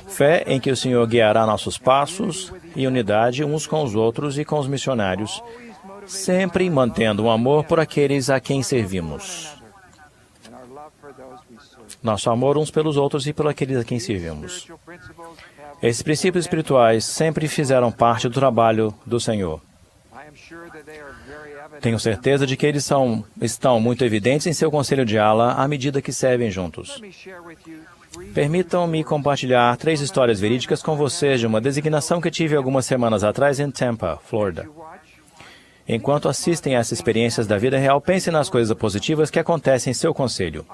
Fé em que o Senhor guiará nossos passos e unidade uns com os outros e com os missionários, sempre mantendo um amor por aqueles a quem servimos. Nosso amor uns pelos outros e por aqueles a quem servimos. Esses princípios espirituais sempre fizeram parte do trabalho do Senhor. Tenho certeza de que eles estão muito evidentes em seu conselho de ala à medida que servem juntos. Permitam-me compartilhar 3 histórias verídicas com vocês de uma designação que tive algumas semanas atrás em Tampa, Flórida. Enquanto assistem a essas experiências da vida real, pensem nas coisas positivas que acontecem em seu conselho.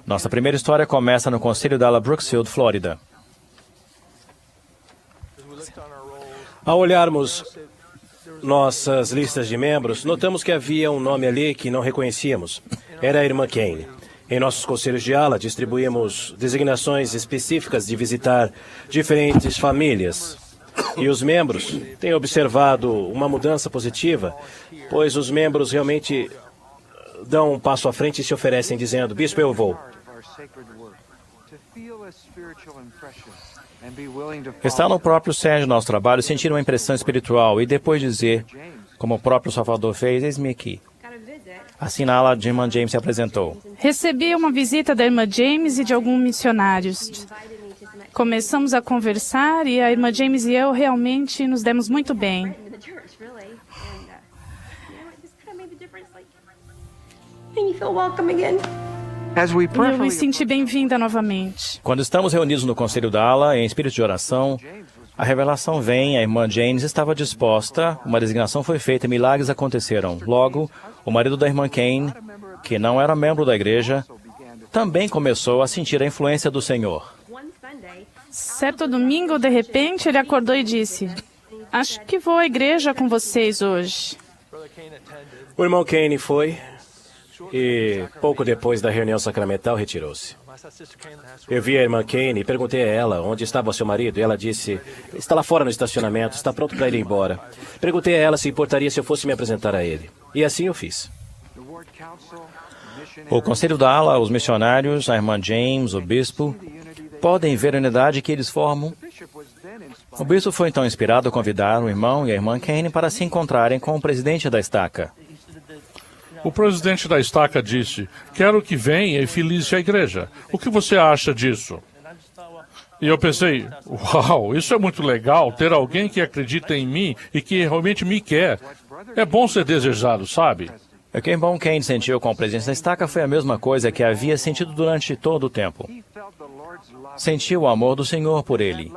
Nossa primeira história começa no conselho da ala Brooksfield, Flórida. Ao olharmos nossas listas de membros, notamos que havia um nome ali que não reconhecíamos. Era a irmã Kane. Em nossos conselhos de ala, distribuímos designações específicas de visitar diferentes famílias. E os membros têm observado uma mudança positiva, pois os membros realmente dão um passo à frente e se oferecem dizendo: Bispo, eu vou. Está no próprio cerne do nosso trabalho sentir uma impressão espiritual e depois dizer, como o próprio Salvador fez: eis-me aqui. Assim na ala, a irmã James se apresentou. Recebi uma visita da irmã James e de alguns missionários. Começamos a conversar e a irmã James e eu realmente nos demos muito bem. Eu me senti bem-vinda novamente. Quando estamos reunidos no conselho da ala, em espírito de oração, A revelação vem, a irmã James estava disposta, uma designação foi feita e milagres aconteceram. Logo, o marido da irmã Kane, que não era membro da igreja, também começou a sentir a influência do Senhor. Certo domingo, de repente, ele acordou e disse: acho que vou à igreja com vocês hoje. O irmão Kane foi e, pouco depois da reunião sacramental, retirou-se. Eu vi a irmã Kane e perguntei a ela onde estava seu marido e ela disse: está lá fora no estacionamento, está pronto para ir embora. Perguntei a ela se importaria se eu fosse me apresentar a ele. E assim eu fiz. O conselho da ala, os missionários, a irmã James, o bispo, podem ver a unidade que eles formam. O bispo foi então inspirado a convidar o irmão e a irmã Kane para se encontrarem com o presidente da estaca. O presidente da estaca disse: quero que venha e filize a igreja. O que você acha disso? E eu pensei: uau, isso é muito legal, ter alguém que acredita em mim e que realmente me quer. É bom ser desejado, sabe? O que o irmão Kane sentiu com o presidente da estaca foi a mesma coisa que havia sentido durante todo o tempo. Sentiu o amor do Senhor por ele.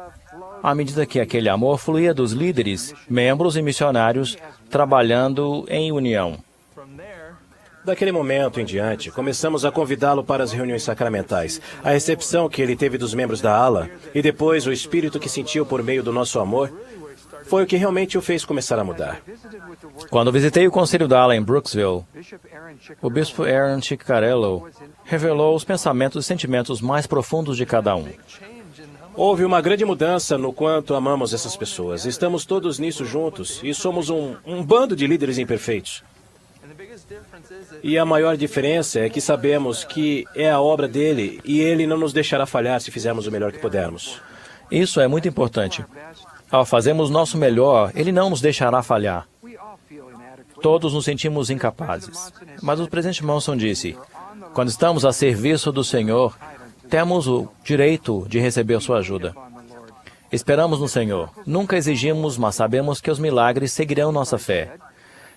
À medida que aquele amor fluía dos líderes, membros e missionários trabalhando em união. Daquele momento em diante, começamos a convidá-lo para as reuniões sacramentais. A recepção que ele teve dos membros da ala e depois o espírito que sentiu por meio do nosso amor foi o que realmente o fez começar a mudar. Quando visitei o conselho da ala em Brooksville, o bispo Aaron Ciccarello revelou os pensamentos e sentimentos mais profundos de cada um. Houve uma grande mudança no quanto amamos essas pessoas. Estamos todos nisso juntos e somos um bando de líderes imperfeitos. E a maior diferença é que sabemos que é a obra dele e ele não nos deixará falhar se fizermos o melhor que pudermos. Isso é muito importante. Ao fazermos nosso melhor, ele não nos deixará falhar. Todos nos sentimos incapazes. Mas o presidente Monson disse: quando estamos a serviço do Senhor, temos o direito de receber sua ajuda. Esperamos no Senhor. Nunca exigimos, mas sabemos que os milagres seguirão nossa fé.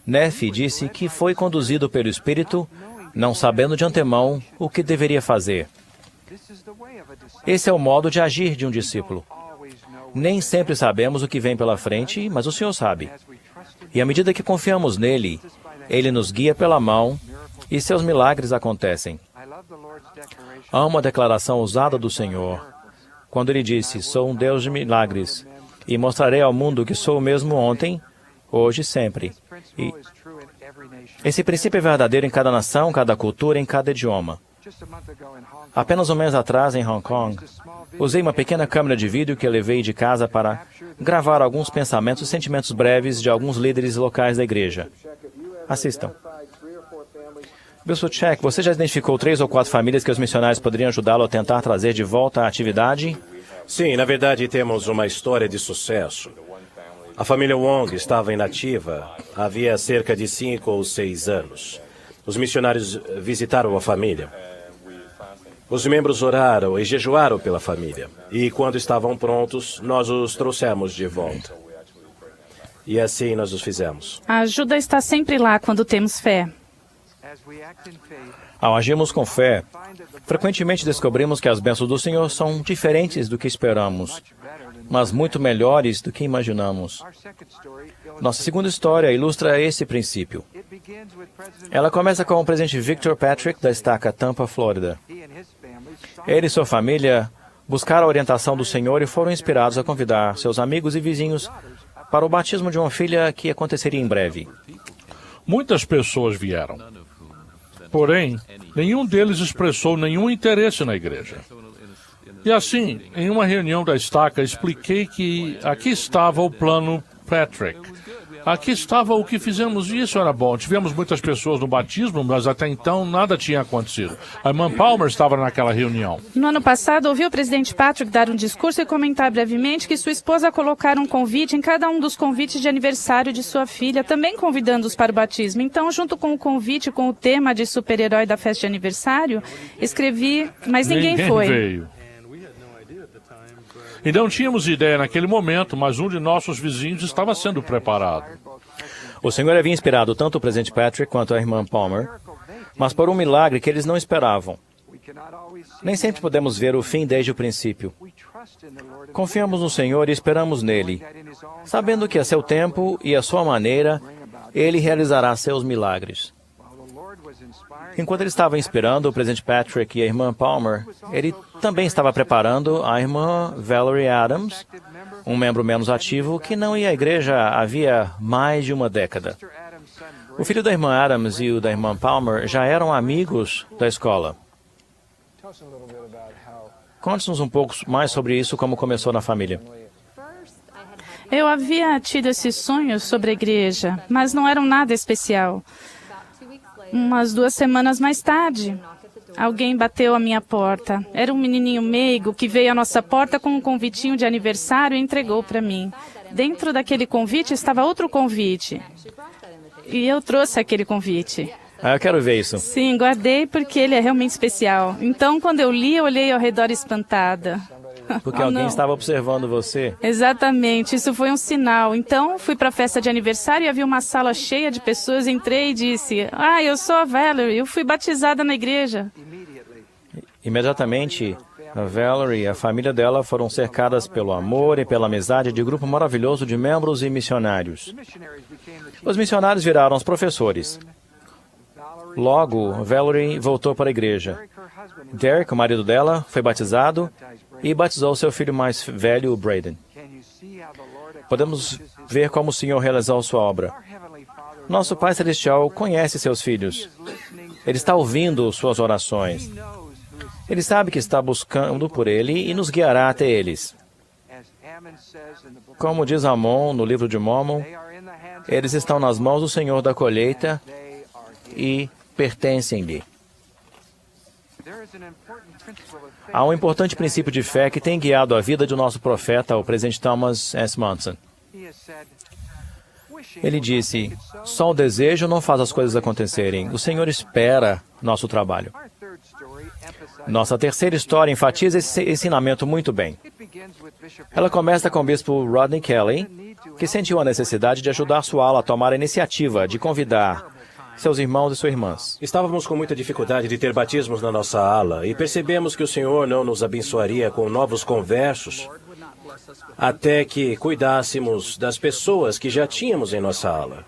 Neff disse que foi conduzido pelo Espírito, não sabendo de antemão o que deveria fazer. Esse é o modo de agir de um discípulo. Nem sempre sabemos o que vem pela frente, mas o Senhor sabe. E à medida que confiamos nele, ele nos guia pela mão e seus milagres acontecem. Amo a declaração usada do Senhor, quando ele disse: sou um Deus de milagres, e mostrarei ao mundo que sou o mesmo ontem, hoje e sempre. E esse princípio é verdadeiro em cada nação, cada cultura, em cada idioma. Apenas um mês atrás, em Hong Kong, usei uma pequena câmera de vídeo que eu levei de casa para gravar alguns pensamentos e sentimentos breves de alguns líderes locais da igreja. Assistam. Bispo Check, você já identificou 3 ou 4 famílias que os missionários poderiam ajudá-lo a tentar trazer de volta à atividade? Sim, na verdade temos uma história de sucesso. A família Wong estava inativa havia cerca de 5 ou 6 anos. Os missionários visitaram a família. Os membros oraram e jejuaram pela família. E quando estavam prontos, nós os trouxemos de volta. E assim nós os fizemos. A ajuda está sempre lá quando temos fé. Ao agirmos com fé, frequentemente descobrimos que as bênçãos do Senhor são diferentes do que esperamos, mas muito melhores do que imaginamos. Nossa segunda história ilustra esse princípio. Ela começa com o presidente Victor Patrick, da estaca Tampa, Flórida. Ele e sua família buscaram a orientação do Senhor e foram inspirados a convidar seus amigos e vizinhos para o batismo de uma filha que aconteceria em breve. Muitas pessoas vieram. Porém, nenhum deles expressou nenhum interesse na igreja. E assim, em uma reunião da estaca, expliquei que aqui estava o plano Patrick. Aqui estava o que fizemos e isso era bom. Tivemos muitas pessoas no batismo, mas até então nada tinha acontecido. A irmã Palmer estava naquela reunião. No ano passado, ouvi o presidente Patrick dar um discurso e comentar brevemente que sua esposa colocara um convite em cada um dos convites de aniversário de sua filha, também convidando-os para o batismo. Então, junto com o convite com o tema de super-herói da festa de aniversário, escrevi, mas ninguém foi. Veio. E não tínhamos ideia naquele momento, mas um de nossos vizinhos estava sendo preparado. O Senhor havia inspirado tanto o presidente Patrick quanto a irmã Palmer, mas por um milagre que eles não esperavam. Nem sempre podemos ver o fim desde o princípio. Confiamos no Senhor e esperamos nele, sabendo que a seu tempo e a sua maneira, ele realizará seus milagres. Enquanto ele estava inspirando o presidente Patrick e a irmã Palmer, ele também estava preparando a irmã Valerie Adams, um membro menos ativo que não ia à igreja havia mais de uma década. O filho da irmã Adams e o da irmã Palmer já eram amigos da escola. Conte-nos um pouco mais sobre isso, como começou na família. Eu havia tido esses sonhos sobre a igreja, mas não eram nada especial. Umas 2 semanas mais tarde, alguém bateu à minha porta. Era um menininho meigo que veio à nossa porta com um convitinho de aniversário e entregou para mim. Dentro daquele convite estava outro convite. E eu trouxe aquele convite. Eu quero ver isso. Sim, guardei porque ele é realmente especial. Então, quando eu li, eu olhei ao redor espantada. Porque alguém estava observando você. Exatamente, isso foi um sinal. Então, fui para a festa de aniversário e havia uma sala cheia de pessoas. Entrei e disse, eu sou a Valerie, eu fui batizada na igreja. Imediatamente, a Valerie e a família dela foram cercadas pelo amor e pela amizade de um grupo maravilhoso de membros e missionários. Os missionários viraram os professores. Logo, Valerie voltou para a igreja. Derek, o marido dela, foi batizado e batizou seu filho mais velho, Braden. Podemos ver como o Senhor realizou sua obra. Nosso Pai Celestial conhece seus filhos. Ele está ouvindo suas orações. Ele sabe que está buscando por ele e nos guiará até eles. Como diz Amon no livro de Mormon, eles estão nas mãos do Senhor da colheita e pertencem-lhe. Há um importante princípio de fé que tem guiado a vida do nosso profeta, o presidente Thomas S. Monson. Ele disse, só o desejo não faz as coisas acontecerem. O Senhor espera nosso trabalho. Nossa terceira história enfatiza esse ensinamento muito bem. Ela começa com o bispo Rodney Kelly, que sentiu a necessidade de ajudar sua ala a tomar a iniciativa de convidar seus irmãos e suas irmãs. Estávamos com muita dificuldade de ter batismos na nossa ala e percebemos que o Senhor não nos abençoaria com novos conversos até que cuidássemos das pessoas que já tínhamos em nossa ala.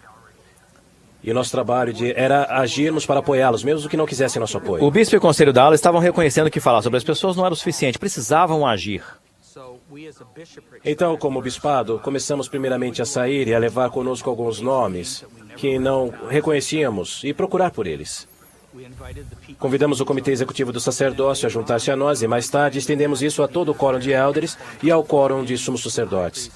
E o nosso trabalho era agirmos para apoiá-los, mesmo que não quisessem nosso apoio. O bispo e o conselho da ala estavam reconhecendo que falar sobre as pessoas não era o suficiente, precisavam agir. Então, como bispado, começamos primeiramente a sair e a levar conosco alguns nomes que não reconhecíamos e procurar por eles. Convidamos o comitê executivo do sacerdócio a juntar-se a nós e mais tarde estendemos isso a todo o quórum de elders e ao quórum de sumos sacerdotes.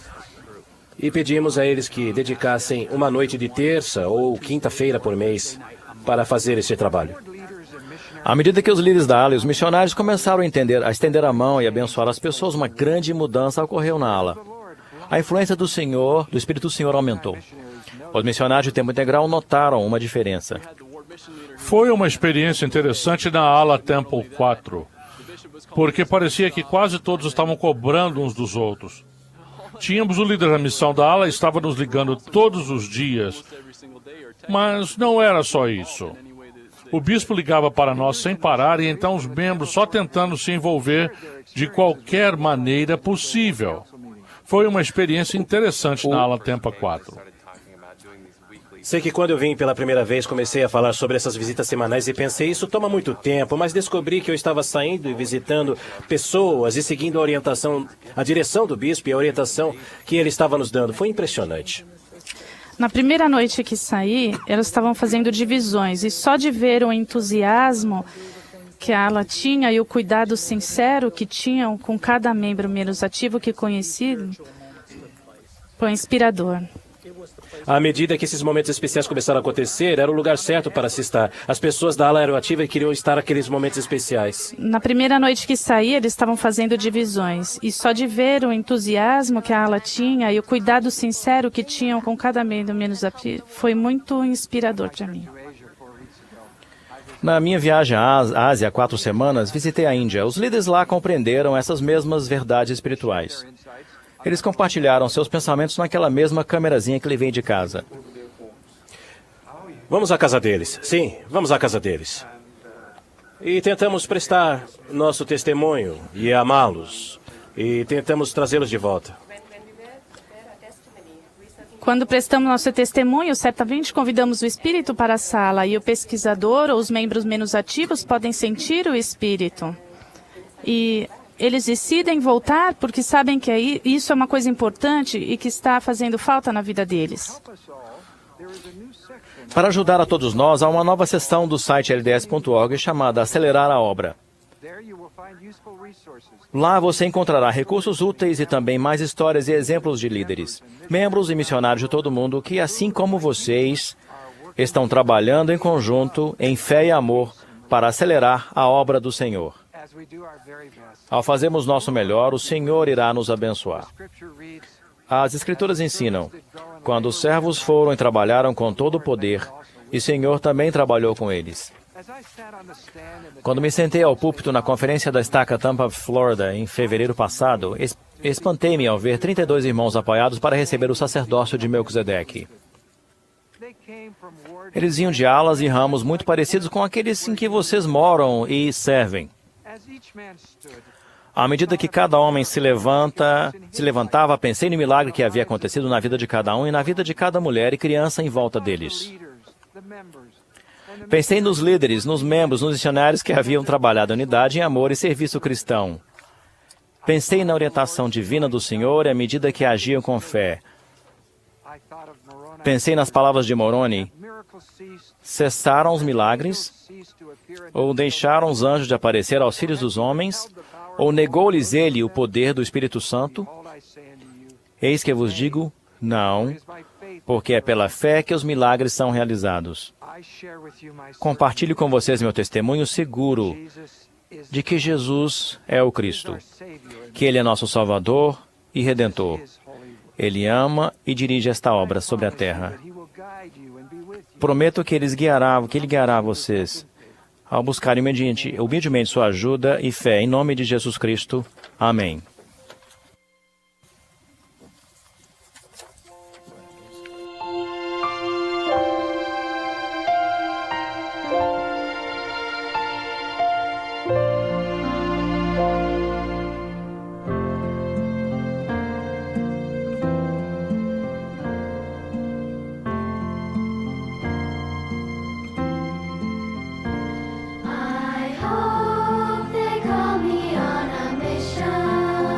E pedimos a eles que dedicassem uma noite de terça ou quinta-feira por mês para fazer esse trabalho. À medida que os líderes da ala e os missionários começaram a estender a mão e abençoar as pessoas, uma grande mudança ocorreu na ala. A influência do Senhor, do Espírito do Senhor, aumentou. Os missionários de tempo integral notaram uma diferença. Foi uma experiência interessante na ala Temple 4, porque parecia que quase todos estavam cobrando uns dos outros. Tínhamos o líder da missão da ala, estava nos ligando todos os dias, mas não era só isso. O bispo ligava para nós sem parar e então os membros só tentando se envolver de qualquer maneira possível. Foi uma experiência interessante na ala Temple 4. Sei que quando eu vim pela primeira vez, comecei a falar sobre essas visitas semanais e pensei, isso toma muito tempo, mas descobri que eu estava saindo e visitando pessoas e seguindo a orientação, a direção do bispo e a orientação que ele estava nos dando. Foi impressionante. Na primeira noite que saí, elas estavam fazendo divisões e só de ver o entusiasmo que a ala tinha e o cuidado sincero que tinham com cada membro menos ativo que conhecido, foi inspirador. À medida que esses momentos especiais começaram a acontecer, era o lugar certo para se estar. As pessoas da ala eram ativas e queriam estar naqueles momentos especiais. Na primeira noite que saí, eles estavam fazendo divisões. E só de ver o entusiasmo que a ala tinha e o cuidado sincero que tinham com cada membro menos ativo, foi muito inspirador para mim. Na minha viagem à Ásia há 4 semanas, visitei a Índia. Os líderes lá compreenderam essas mesmas verdades espirituais. Eles compartilharam seus pensamentos naquela mesma câmerazinha que levei de casa. Vamos à casa deles. Sim, vamos à casa deles. E tentamos prestar nosso testemunho e amá-los. E tentamos trazê-los de volta. Quando prestamos nosso testemunho, certamente convidamos o Espírito para a sala e o pesquisador ou os membros menos ativos podem sentir o Espírito. E eles decidem voltar porque sabem que isso é uma coisa importante e que está fazendo falta na vida deles. Para ajudar a todos nós, há uma nova seção do site lds.org chamada Acelerar a Obra. Lá você encontrará recursos úteis e também mais histórias e exemplos de líderes, membros e missionários de todo o mundo que, assim como vocês, estão trabalhando em conjunto, em fé e amor, para acelerar a obra do Senhor. Ao fazermos nosso melhor, o Senhor irá nos abençoar. As Escrituras ensinam: quando os servos foram e trabalharam com todo o poder, e o Senhor também trabalhou com eles. Quando me sentei ao púlpito na conferência da Estaca Tampa, Flórida, em fevereiro passado, espantei-me ao ver 32 irmãos apoiados para receber o sacerdócio de Melquisedeque. Eles vinham de alas e ramos muito parecidos com aqueles em que vocês moram e servem. À medida que cada homem se levantava, pensei no milagre que havia acontecido na vida de cada um e na vida de cada mulher e criança em volta deles. Pensei nos líderes, nos membros, nos missionários que haviam trabalhado em unidade, em amor e serviço cristão. Pensei na orientação divina do Senhor e à medida que agiam com fé. Pensei nas palavras de Moroni: cessaram os milagres? Ou deixaram os anjos de aparecer aos filhos dos homens? Ou negou-lhes ele o poder do Espírito Santo? Eis que eu vos digo, não, porque é pela fé que os milagres são realizados. Compartilho com vocês meu testemunho seguro de que Jesus é o Cristo, que Ele é nosso Salvador e Redentor. Ele ama e dirige esta obra sobre a terra. Prometo que Ele guiará vocês ao buscar humildemente sua ajuda e fé. Em nome de Jesus Cristo. Amém. I hope they call me on a mission.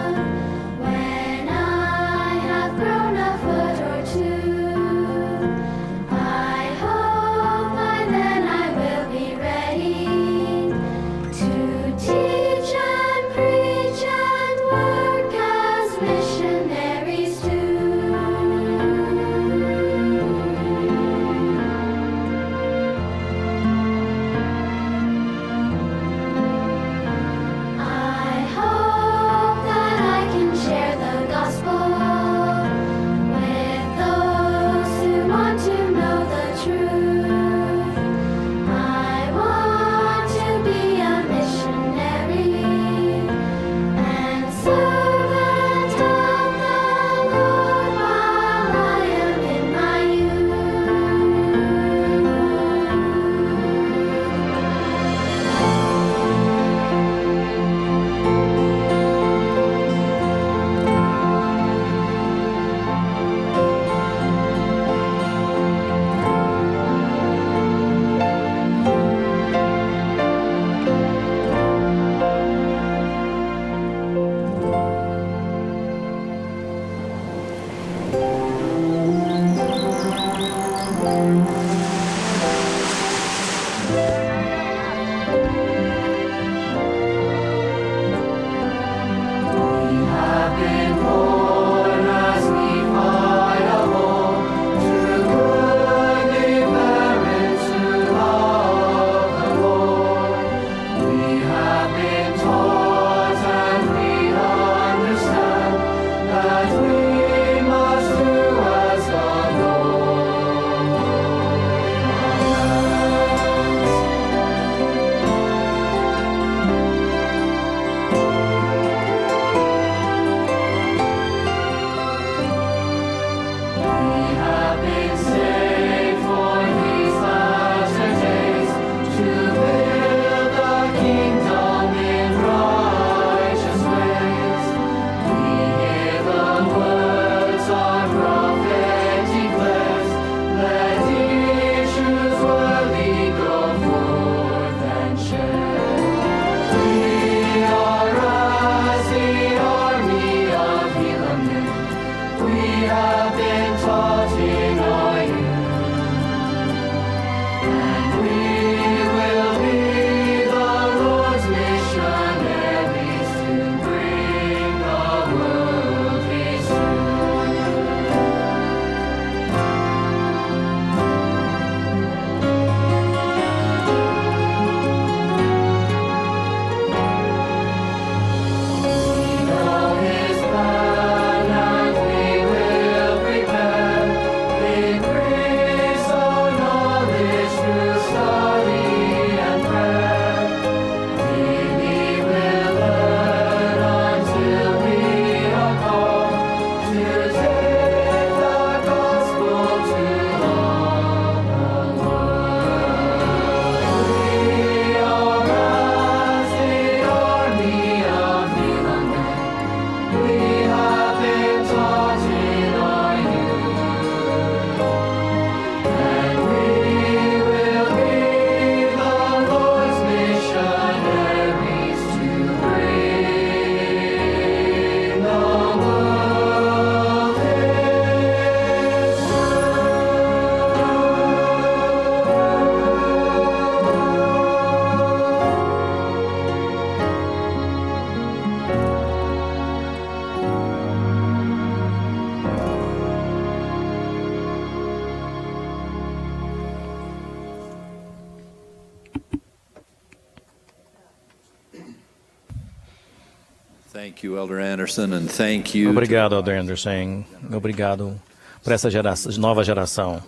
Thank you, Elder Anderson, and thank you. Obrigado, Elder Anderson. Obrigado por essa nova geração.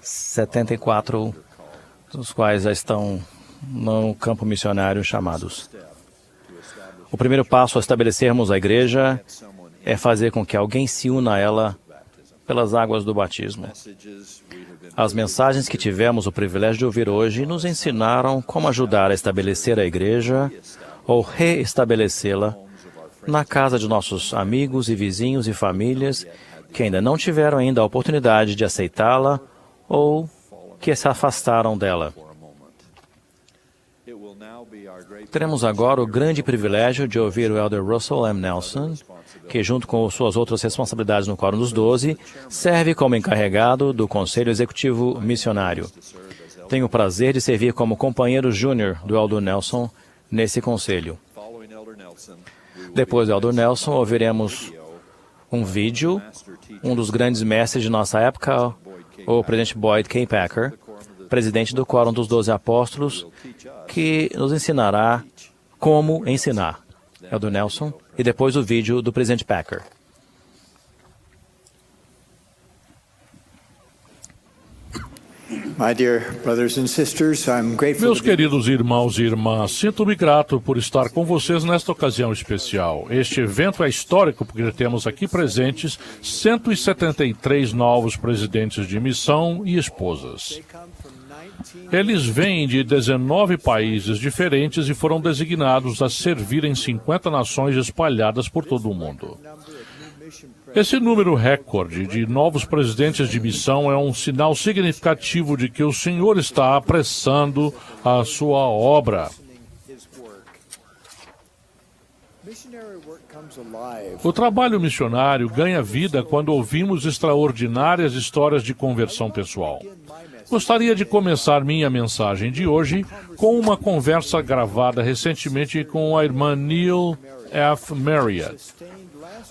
74 dos quais já estão no campo missionário chamados. O primeiro passo a estabelecermos a igreja é fazer com que alguém se una a ela pelas águas do batismo. As mensagens que tivemos o privilégio de ouvir hoje nos ensinaram como ajudar a estabelecer a igreja ou reestabelecê-la na casa de nossos amigos e vizinhos e famílias que ainda não tiveram ainda a oportunidade de aceitá-la ou que se afastaram dela. Teremos agora o grande privilégio de ouvir o Elder Russell M. Nelson, que, junto com suas outras responsabilidades no Quórum dos 12, serve como encarregado do Conselho Executivo Missionário. Tenho o prazer de servir como companheiro júnior do Elder Nelson nesse conselho. Depois do Elder Nelson, ouviremos um vídeo, um dos grandes mestres de nossa época, o presidente Boyd K. Packer, presidente do Quórum dos 12 Apóstolos, que nos ensinará como ensinar. Elder Nelson, e depois o vídeo do presidente Packer. Meus queridos irmãos e irmãs, sinto-me grato por estar com vocês nesta ocasião especial. Este evento é histórico porque temos aqui presentes 173 novos presidentes de missão e esposas. Eles vêm de 19 países diferentes e foram designados a servir em 50 nações espalhadas por todo o mundo. Esse número recorde de novos presidentes de missão é um sinal significativo de que o Senhor está apressando a sua obra. O trabalho missionário ganha vida quando ouvimos extraordinárias histórias de conversão pessoal. Gostaria de começar minha mensagem de hoje com uma conversa gravada recentemente com a irmã Neil F. Marriott,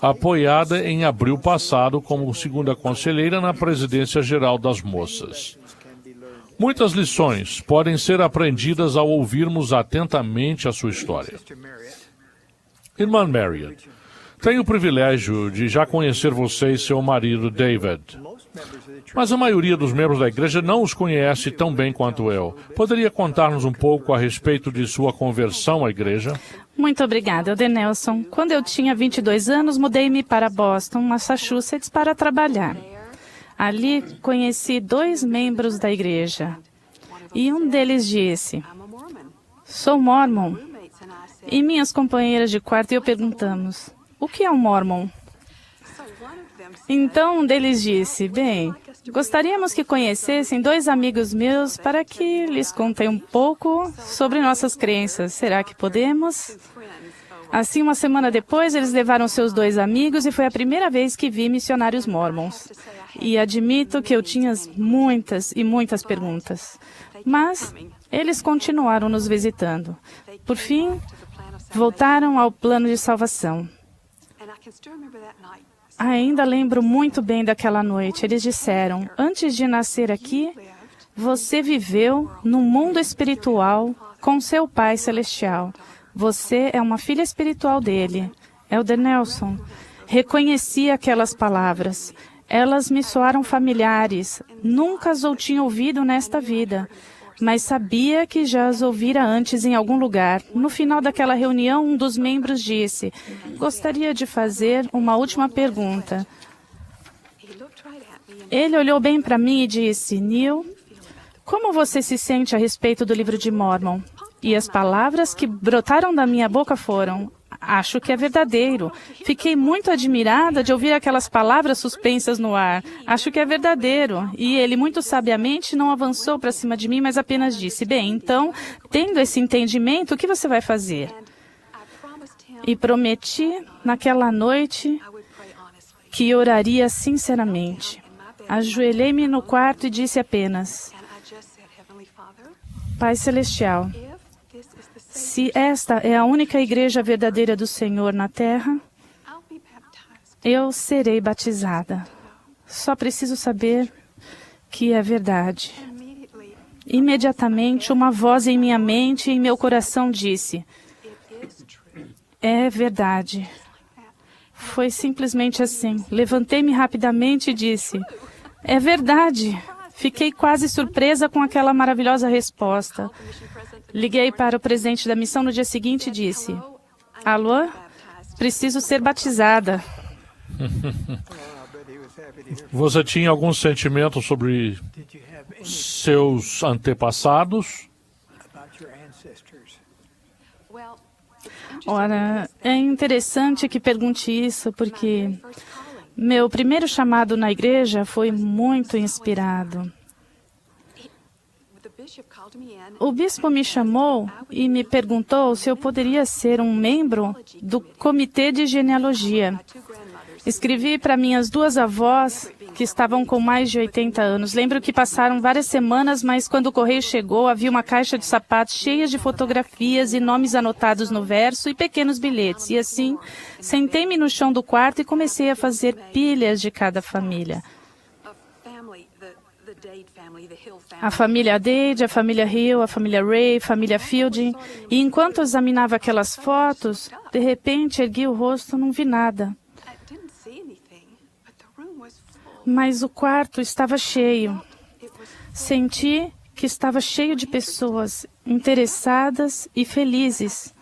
apoiada em abril passado como segunda conselheira na presidência geral das moças. Muitas lições podem ser aprendidas ao ouvirmos atentamente a sua história. Irmã Marriott, tenho o privilégio de já conhecer você e seu marido David. Mas a maioria dos membros da igreja não os conhece tão bem quanto eu. Poderia contar-nos um pouco a respeito de sua conversão à igreja? Muito obrigada, Elder Nelson. Quando eu tinha 22 anos, mudei-me para Boston, Massachusetts, para trabalhar. Ali, conheci 2 membros da igreja. E um deles disse, sou mormon. E minhas companheiras de quarto e eu perguntamos, o que é um mormon? Então, um deles disse, bem, gostaríamos que conhecessem 2 amigos meus para que lhes contem um pouco sobre nossas crenças. Será que podemos? Assim, uma semana depois, eles levaram seus 2 amigos e foi a primeira vez que vi missionários mormons. E admito que eu tinha muitas e muitas perguntas. Mas eles continuaram nos visitando. Por fim, voltaram ao plano de salvação. Ainda lembro muito bem daquela noite. Eles disseram, antes de nascer aqui, você viveu no mundo espiritual com seu Pai Celestial. Você é uma filha espiritual dele. Elder Nelson, reconheci aquelas palavras. Elas me soaram familiares. Nunca as tinha ouvido nesta vida. Mas sabia que já as ouvira antes em algum lugar. No final daquela reunião, um dos membros disse, gostaria de fazer uma última pergunta. Ele olhou bem para mim e disse, Neil, como você se sente a respeito do livro de Mormon? E as palavras que brotaram da minha boca foram, acho que é verdadeiro. Fiquei muito admirada de ouvir aquelas palavras suspensas no ar. Acho que é verdadeiro. E ele, muito sabiamente, não avançou para cima de mim, mas apenas disse, bem, então, tendo esse entendimento, o que você vai fazer? E prometi, naquela noite, que oraria sinceramente. Ajoelhei-me no quarto e disse apenas, Pai Celestial, se esta é a única igreja verdadeira do Senhor na terra, eu serei batizada. Só preciso saber que é verdade. Imediatamente, uma voz em minha mente e em meu coração disse, É verdade. Foi simplesmente assim. Levantei-me rapidamente e disse: é verdade. Fiquei quase surpresa com aquela maravilhosa resposta. Liguei para o presidente da missão no dia seguinte e disse: alô, preciso ser batizada. Você tinha algum sentimento sobre seus antepassados? Ora, é interessante que pergunte isso, porque meu primeiro chamado na igreja foi muito inspirado. O bispo me chamou e me perguntou se eu poderia ser um membro do comitê de genealogia. Escrevi para minhas duas avós, que estavam com mais de 80 anos. Lembro que passaram várias semanas, mas quando o correio chegou, havia uma caixa de sapatos cheia de fotografias e nomes anotados no verso e pequenos bilhetes. E assim, sentei-me no chão do quarto e comecei a fazer pilhas de cada família. A família Dade, a família Hill, a família Ray, a família Fielding. E enquanto examinava aquelas fotos, de repente ergui o rosto e não vi nada. Mas o quarto estava cheio. Senti que estava cheio de pessoas interessadas e felizes.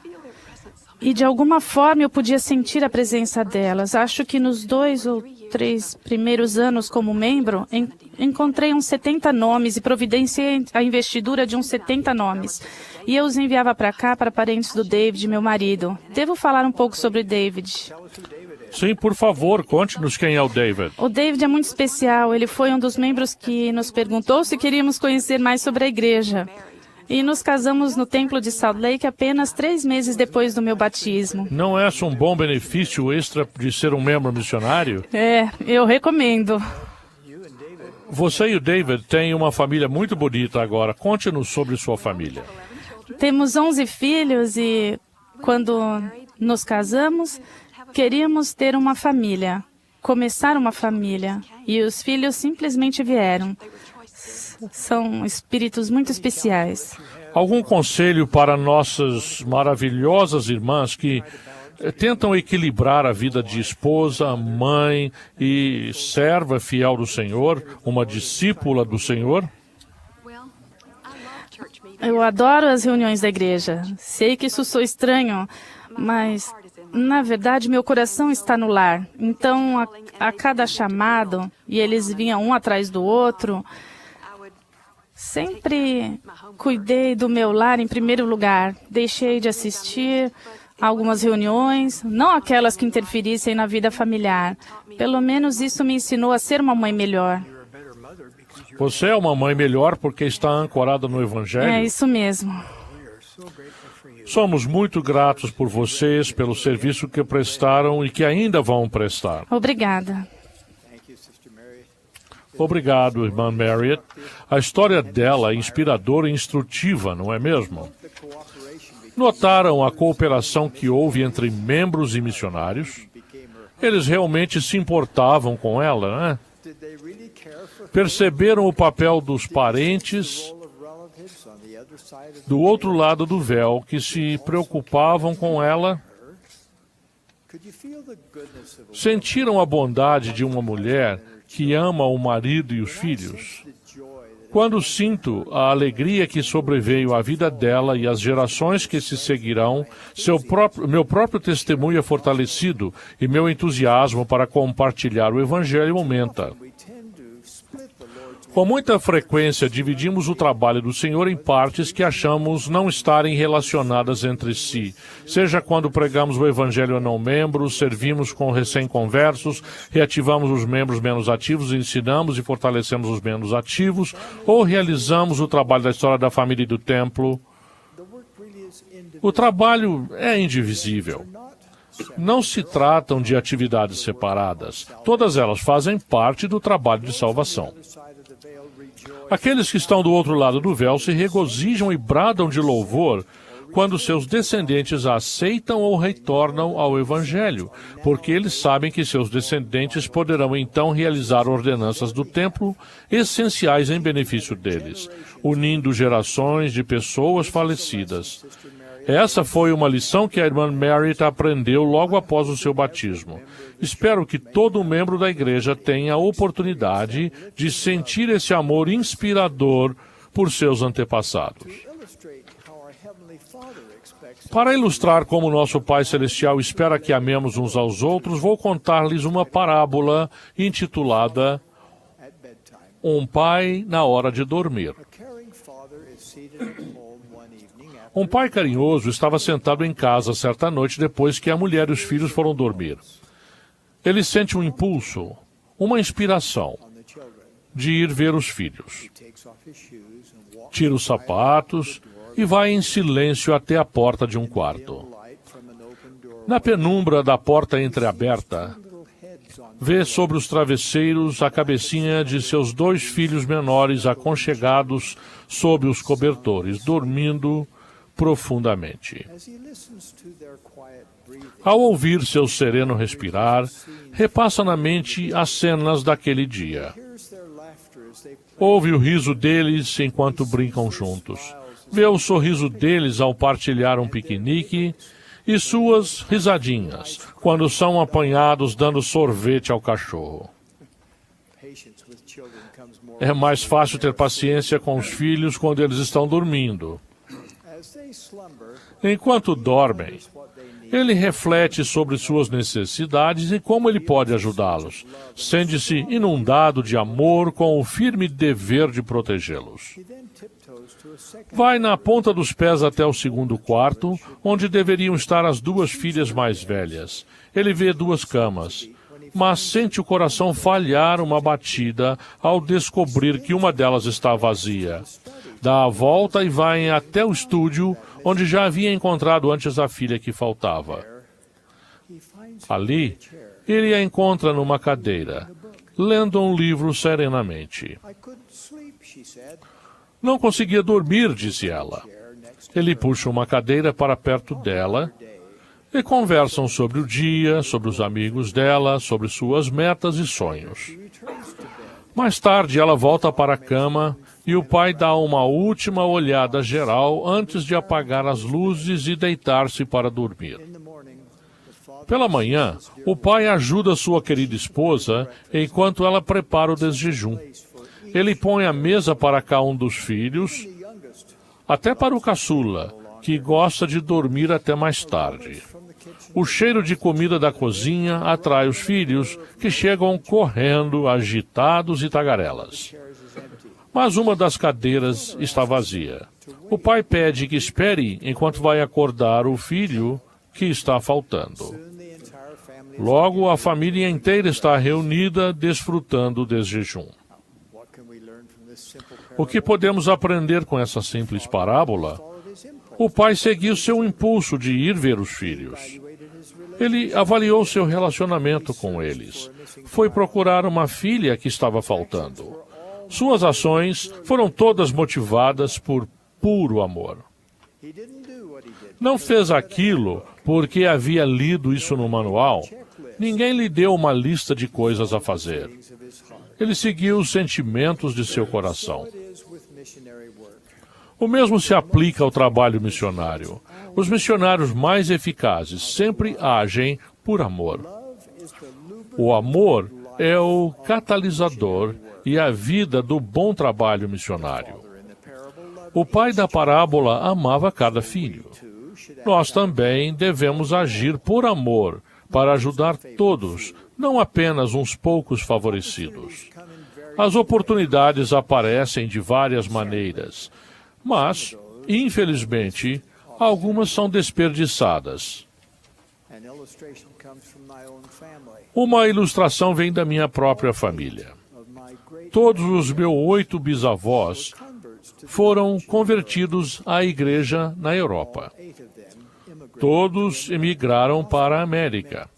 E de alguma forma eu podia sentir a presença delas. Acho que nos 2 ou 3 primeiros anos como membro, encontrei uns 70 nomes e providenciei a investidura de uns 70 nomes. E eu os enviava para cá, para parentes do David, meu marido. Devo falar um pouco sobre David. Sim, por favor, conte-nos quem é o David. O David é muito especial. Ele foi um dos membros que nos perguntou se queríamos conhecer mais sobre a igreja. E nos casamos no templo de Salt Lake apenas 3 meses depois do meu batismo. Não é um bom benefício extra de ser um membro missionário? É, eu recomendo. Você e o David têm uma família muito bonita agora. Conte-nos sobre sua família. Temos 11 filhos e, quando nos casamos, queríamos ter uma família, começar uma família. E os filhos simplesmente vieram. São espíritos muito especiais. Algum conselho para nossas maravilhosas irmãs que tentam equilibrar a vida de esposa, mãe e serva fiel do Senhor, uma discípula do Senhor? Eu adoro as reuniões da igreja. Sei que isso soa estranho, mas, na verdade, meu coração está no lar. Então, a cada chamado, e eles vinham um atrás do outro, sempre cuidei do meu lar em primeiro lugar. Deixei de assistir a algumas reuniões, não aquelas que interferissem na vida familiar. Pelo menos isso me ensinou a ser uma mãe melhor. Você é uma mãe melhor porque está ancorada no Evangelho? É isso mesmo. Somos muito gratos por vocês, pelo serviço que prestaram e que ainda vão prestar. Obrigada. Obrigado, irmã Marriott. A história dela é inspiradora e instrutiva, não é mesmo? Notaram a cooperação que houve entre membros e missionários? Eles realmente se importavam com ela, né? Perceberam o papel dos parentes do outro lado do véu que se preocupavam com ela? Sentiram a bondade de uma mulher que ama o marido e os filhos? Quando sinto a alegria que sobreveio à vida dela e às gerações que se seguirão, meu próprio testemunho é fortalecido e meu entusiasmo para compartilhar o Evangelho aumenta. Com muita frequência, dividimos o trabalho do Senhor em partes que achamos não estarem relacionadas entre si. Seja quando pregamos o Evangelho a não-membros, servimos com recém-conversos, reativamos os membros menos ativos, ensinamos e fortalecemos os menos ativos, ou realizamos o trabalho da história da família e do templo. O trabalho é indivisível. Não se tratam de atividades separadas. Todas elas fazem parte do trabalho de salvação. Aqueles que estão do outro lado do véu se regozijam e bradam de louvor quando seus descendentes aceitam ou retornam ao Evangelho, porque eles sabem que seus descendentes poderão então realizar ordenanças do templo essenciais em benefício deles, unindo gerações de pessoas falecidas. Essa foi uma lição que a irmã Merritt aprendeu logo após o seu batismo. Espero que todo membro da igreja tenha a oportunidade de sentir esse amor inspirador por seus antepassados. Para ilustrar como nosso Pai Celestial espera que amemos uns aos outros, vou contar-lhes uma parábola intitulada Um Pai na Hora de Dormir. Um pai carinhoso estava sentado em casa certa noite depois que a mulher e os filhos foram dormir. Ele sente um impulso, uma inspiração, de ir ver os filhos. Tira os sapatos e vai em silêncio até a porta de um quarto. Na penumbra da porta entreaberta, vê sobre os travesseiros a cabecinha de seus 2 filhos menores aconchegados sob os cobertores, dormindo profundamente. Ao ouvir seu sereno respirar, repassa na mente as cenas daquele dia. Ouve o riso deles enquanto brincam juntos. Vê o sorriso deles ao partilhar um piquenique e suas risadinhas quando são apanhados dando sorvete ao cachorro. É mais fácil ter paciência com os filhos quando eles estão dormindo. Enquanto dormem, ele reflete sobre suas necessidades e como ele pode ajudá-los. Sente-se inundado de amor com o firme dever de protegê-los. Vai na ponta dos pés até o segundo quarto, onde deveriam estar as 2 filhas mais velhas. Ele vê 2 camas, mas sente o coração falhar uma batida ao descobrir que uma delas está vazia. Dá a volta e vai até o estúdio, onde já havia encontrado antes a filha que faltava. Ali, ele a encontra numa cadeira, lendo um livro serenamente. Não conseguia dormir, disse ela. Ele puxa uma cadeira para perto dela e conversam sobre o dia, sobre os amigos dela, sobre suas metas e sonhos. Mais tarde, ela volta para a cama e o pai dá uma última olhada geral antes de apagar as luzes e deitar-se para dormir. Pela manhã, o pai ajuda sua querida esposa enquanto ela prepara o desjejum. Ele põe a mesa para cada um dos filhos, até para o caçula, que gosta de dormir até mais tarde. O cheiro de comida da cozinha atrai os filhos, que chegam correndo, agitados e tagarelas. Mas uma das cadeiras está vazia. O pai pede que espere enquanto vai acordar o filho que está faltando. Logo, a família inteira está reunida, desfrutando desse jejum. O que podemos aprender com essa simples parábola? O pai seguiu seu impulso de ir ver os filhos. Ele avaliou seu relacionamento com eles. Foi procurar uma filha que estava faltando. Suas ações foram todas motivadas por puro amor. Não fez aquilo porque havia lido isso no manual. Ninguém lhe deu uma lista de coisas a fazer. Ele seguiu os sentimentos de seu coração. O mesmo se aplica ao trabalho missionário. Os missionários mais eficazes sempre agem por amor. O amor é o catalisador e a vida do bom trabalho missionário. O pai da parábola amava cada filho. Nós também devemos agir por amor para ajudar todos, não apenas uns poucos favorecidos. As oportunidades aparecem de várias maneiras, mas, infelizmente, algumas são desperdiçadas. Uma ilustração vem da minha própria família. Todos os meus 8 bisavós foram convertidos à igreja na Europa. Todos emigraram para a América.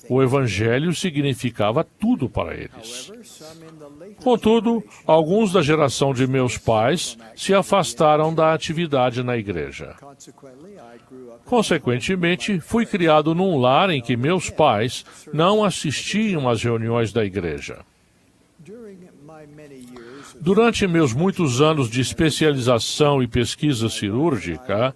O evangelho significava tudo para eles. Contudo, alguns da geração de meus pais se afastaram da atividade na igreja. Consequentemente, fui criado num lar em que meus pais não assistiam às reuniões da igreja. Durante meus muitos anos de especialização e pesquisa cirúrgica,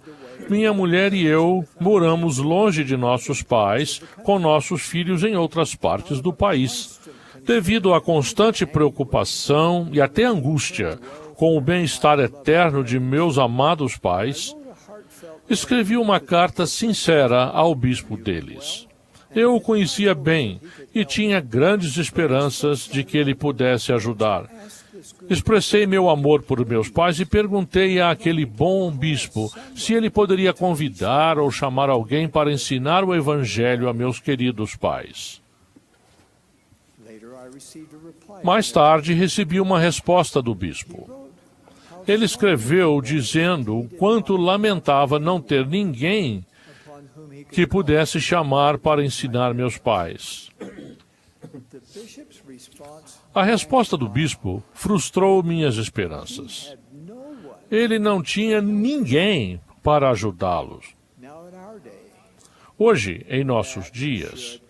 minha mulher e eu moramos longe de nossos pais, com nossos filhos em outras partes do país. Devido à constante preocupação e até angústia com o bem-estar eterno de meus amados pais, escrevi uma carta sincera ao bispo deles. Eu o conhecia bem e tinha grandes esperanças de que ele pudesse ajudar. Expressei meu amor por meus pais e perguntei àquele bom bispo se ele poderia convidar ou chamar alguém para ensinar o Evangelho a meus queridos pais. Mais tarde, recebi uma resposta do bispo. Ele escreveu dizendo o quanto lamentava não ter ninguém que pudesse chamar para ensinar meus pais. A resposta do bispo frustrou minhas esperanças. Ele não tinha ninguém para ajudá-los. Hoje, em nossos dias,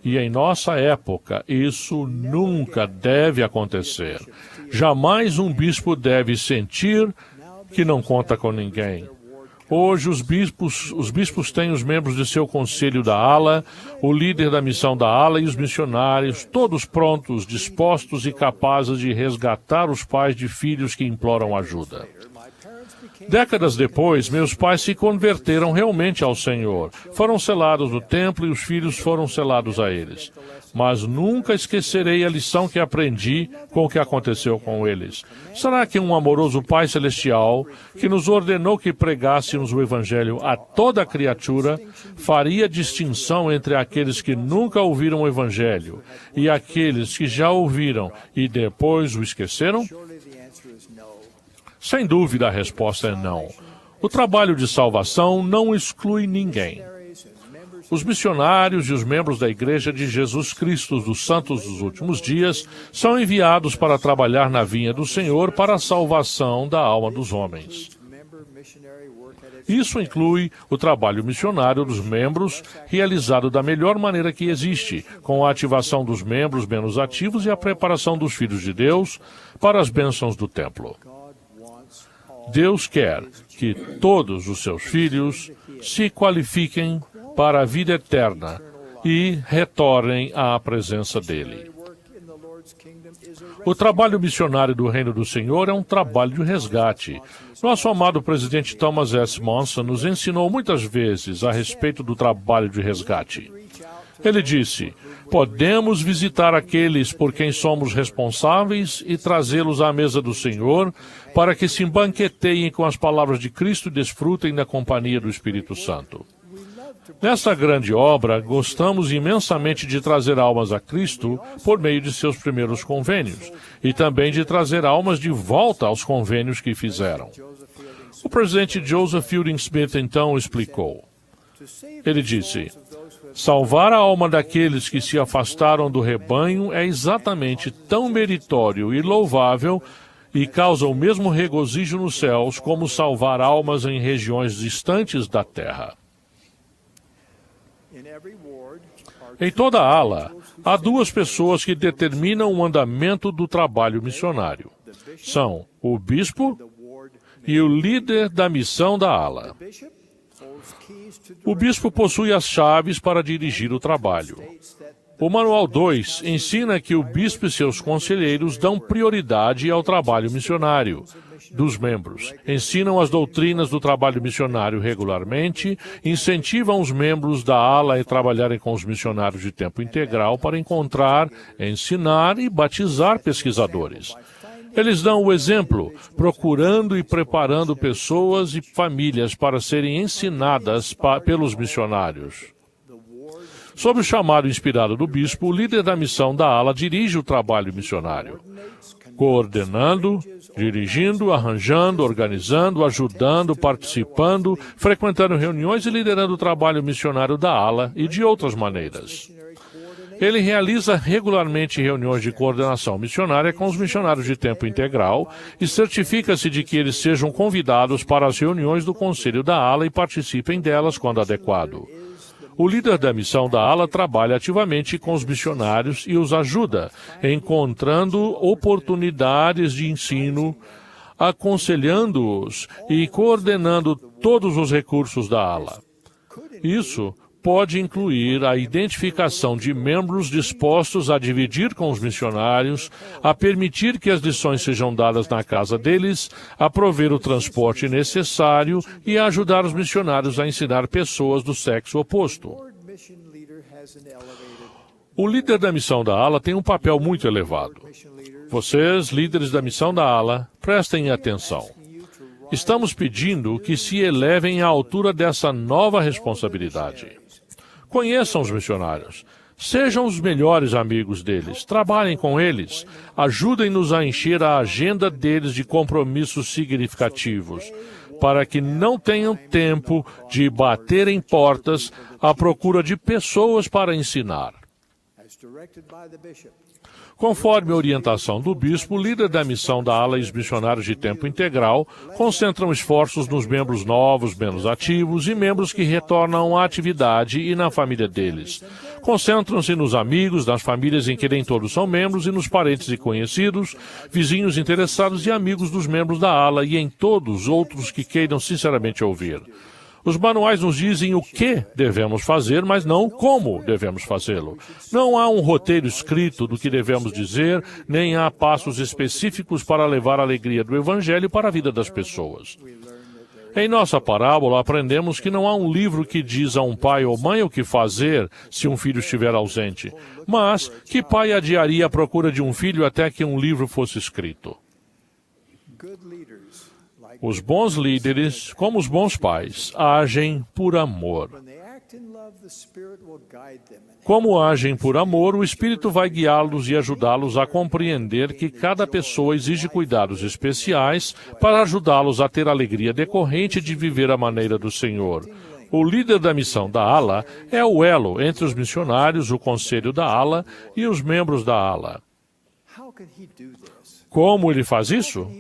e em nossa época, isso nunca deve acontecer. Jamais um bispo deve sentir que não conta com ninguém. Hoje, os bispos têm os membros de seu conselho da ala, o líder da missão da ala e os missionários, todos prontos, dispostos e capazes de resgatar os pais de filhos que imploram ajuda. Décadas depois, meus pais se converteram realmente ao Senhor. Foram selados no templo e os filhos foram selados a eles. Mas nunca esquecerei a lição que aprendi com o que aconteceu com eles. Será que um amoroso Pai Celestial, que nos ordenou que pregássemos o Evangelho a toda criatura, faria distinção entre aqueles que nunca ouviram o Evangelho e aqueles que já ouviram e depois o esqueceram? Sem dúvida, a resposta é não. O trabalho de salvação não exclui ninguém. Os missionários e os membros da Igreja de Jesus Cristo dos Santos dos Últimos Dias são enviados para trabalhar na vinha do Senhor para a salvação da alma dos homens. Isso inclui o trabalho missionário dos membros, realizado da melhor maneira que existe, com a ativação dos membros menos ativos e a preparação dos filhos de Deus para as bênçãos do templo. Deus quer que todos os seus filhos se qualifiquem para a vida eterna e retornem à presença dele. O trabalho missionário do Reino do Senhor é um trabalho de resgate. Nosso amado presidente Thomas S. Monson nos ensinou muitas vezes a respeito do trabalho de resgate. Ele disse: podemos visitar aqueles por quem somos responsáveis e trazê-los à mesa do Senhor para que se embanqueteiem com as palavras de Cristo e desfrutem da companhia do Espírito Santo. Nessa grande obra, gostamos imensamente de trazer almas a Cristo por meio de seus primeiros convênios e também de trazer almas de volta aos convênios que fizeram. O presidente Joseph Fielding Smith então explicou. Ele disse: salvar a alma daqueles que se afastaram do rebanho é exatamente tão meritório e louvável e causa o mesmo regozijo nos céus como salvar almas em regiões distantes da terra. Em toda a ala, há duas pessoas que determinam o andamento do trabalho missionário. São o bispo e o líder da missão da ala. O bispo possui as chaves para dirigir o trabalho. O Manual 2 ensina que o bispo e seus conselheiros dão prioridade ao trabalho missionário dos membros, ensinam as doutrinas do trabalho missionário regularmente, incentivam os membros da ala a trabalharem com os missionários de tempo integral para encontrar, ensinar e batizar pesquisadores. Eles dão o exemplo, procurando e preparando pessoas e famílias para serem ensinadas pelos missionários. Sob o chamado inspirado do bispo, o líder da missão da ala dirige o trabalho missionário, coordenando, dirigindo, arranjando, organizando, ajudando, participando, frequentando reuniões e liderando o trabalho missionário da ala e de outras maneiras. Ele realiza regularmente reuniões de coordenação missionária com os missionários de tempo integral e certifica-se de que eles sejam convidados para as reuniões do conselho da ala e participem delas quando adequado. O líder da missão da ala trabalha ativamente com os missionários e os ajuda, encontrando oportunidades de ensino, aconselhando-os e coordenando todos os recursos da ala. Isso pode incluir a identificação de membros dispostos a dividir com os missionários, a permitir que as lições sejam dadas na casa deles, a prover o transporte necessário e a ajudar os missionários a ensinar pessoas do sexo oposto. O líder da missão da ala tem um papel muito elevado. Vocês, líderes da missão da ala, prestem atenção. Estamos pedindo que se elevem à altura dessa nova responsabilidade. Conheçam os missionários. Sejam os melhores amigos deles. Trabalhem com eles. Ajudem-nos a encher a agenda deles de compromissos significativos, para que não tenham tempo de bater em portas à procura de pessoas para ensinar. Conforme a orientação do bispo, o líder da missão da ala e os missionários de tempo integral concentram esforços nos membros novos, menos ativos e membros que retornam à atividade e na família deles. Concentram-se nos amigos, nas famílias em que nem todos são membros e nos parentes e conhecidos, vizinhos interessados e amigos dos membros da ala e em todos outros que queiram sinceramente ouvir. Os manuais nos dizem o que devemos fazer, mas não como devemos fazê-lo. Não há um roteiro escrito do que devemos dizer, nem há passos específicos para levar a alegria do Evangelho para a vida das pessoas. Em nossa parábola, aprendemos que não há um livro que diz a um pai ou mãe o que fazer se um filho estiver ausente, mas que pai adiaria a procura de um filho até que um livro fosse escrito. Os bons líderes, como os bons pais, agem por amor. Como agem por amor, o Espírito vai guiá-los e ajudá-los a compreender que cada pessoa exige cuidados especiais para ajudá-los a ter a alegria decorrente de viver a maneira do Senhor. O líder da missão da ala é o elo entre os missionários, o conselho da ala e os membros da ala. Como ele faz isso?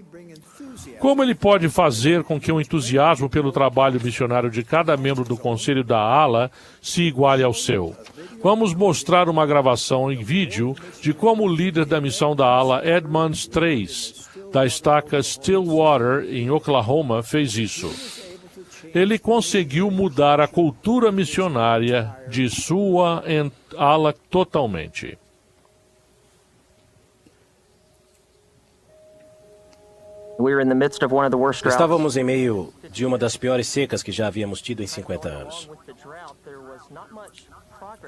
Como ele pode fazer com que o entusiasmo pelo trabalho missionário de cada membro do conselho da ala se iguale ao seu? Vamos mostrar uma gravação em vídeo de como o líder da missão da ala, Edmunds III, da estaca Stillwater, em Oklahoma, fez isso. Ele conseguiu mudar a cultura missionária de sua ala totalmente. Estávamos em meio de uma das piores secas que já havíamos tido em 50 anos.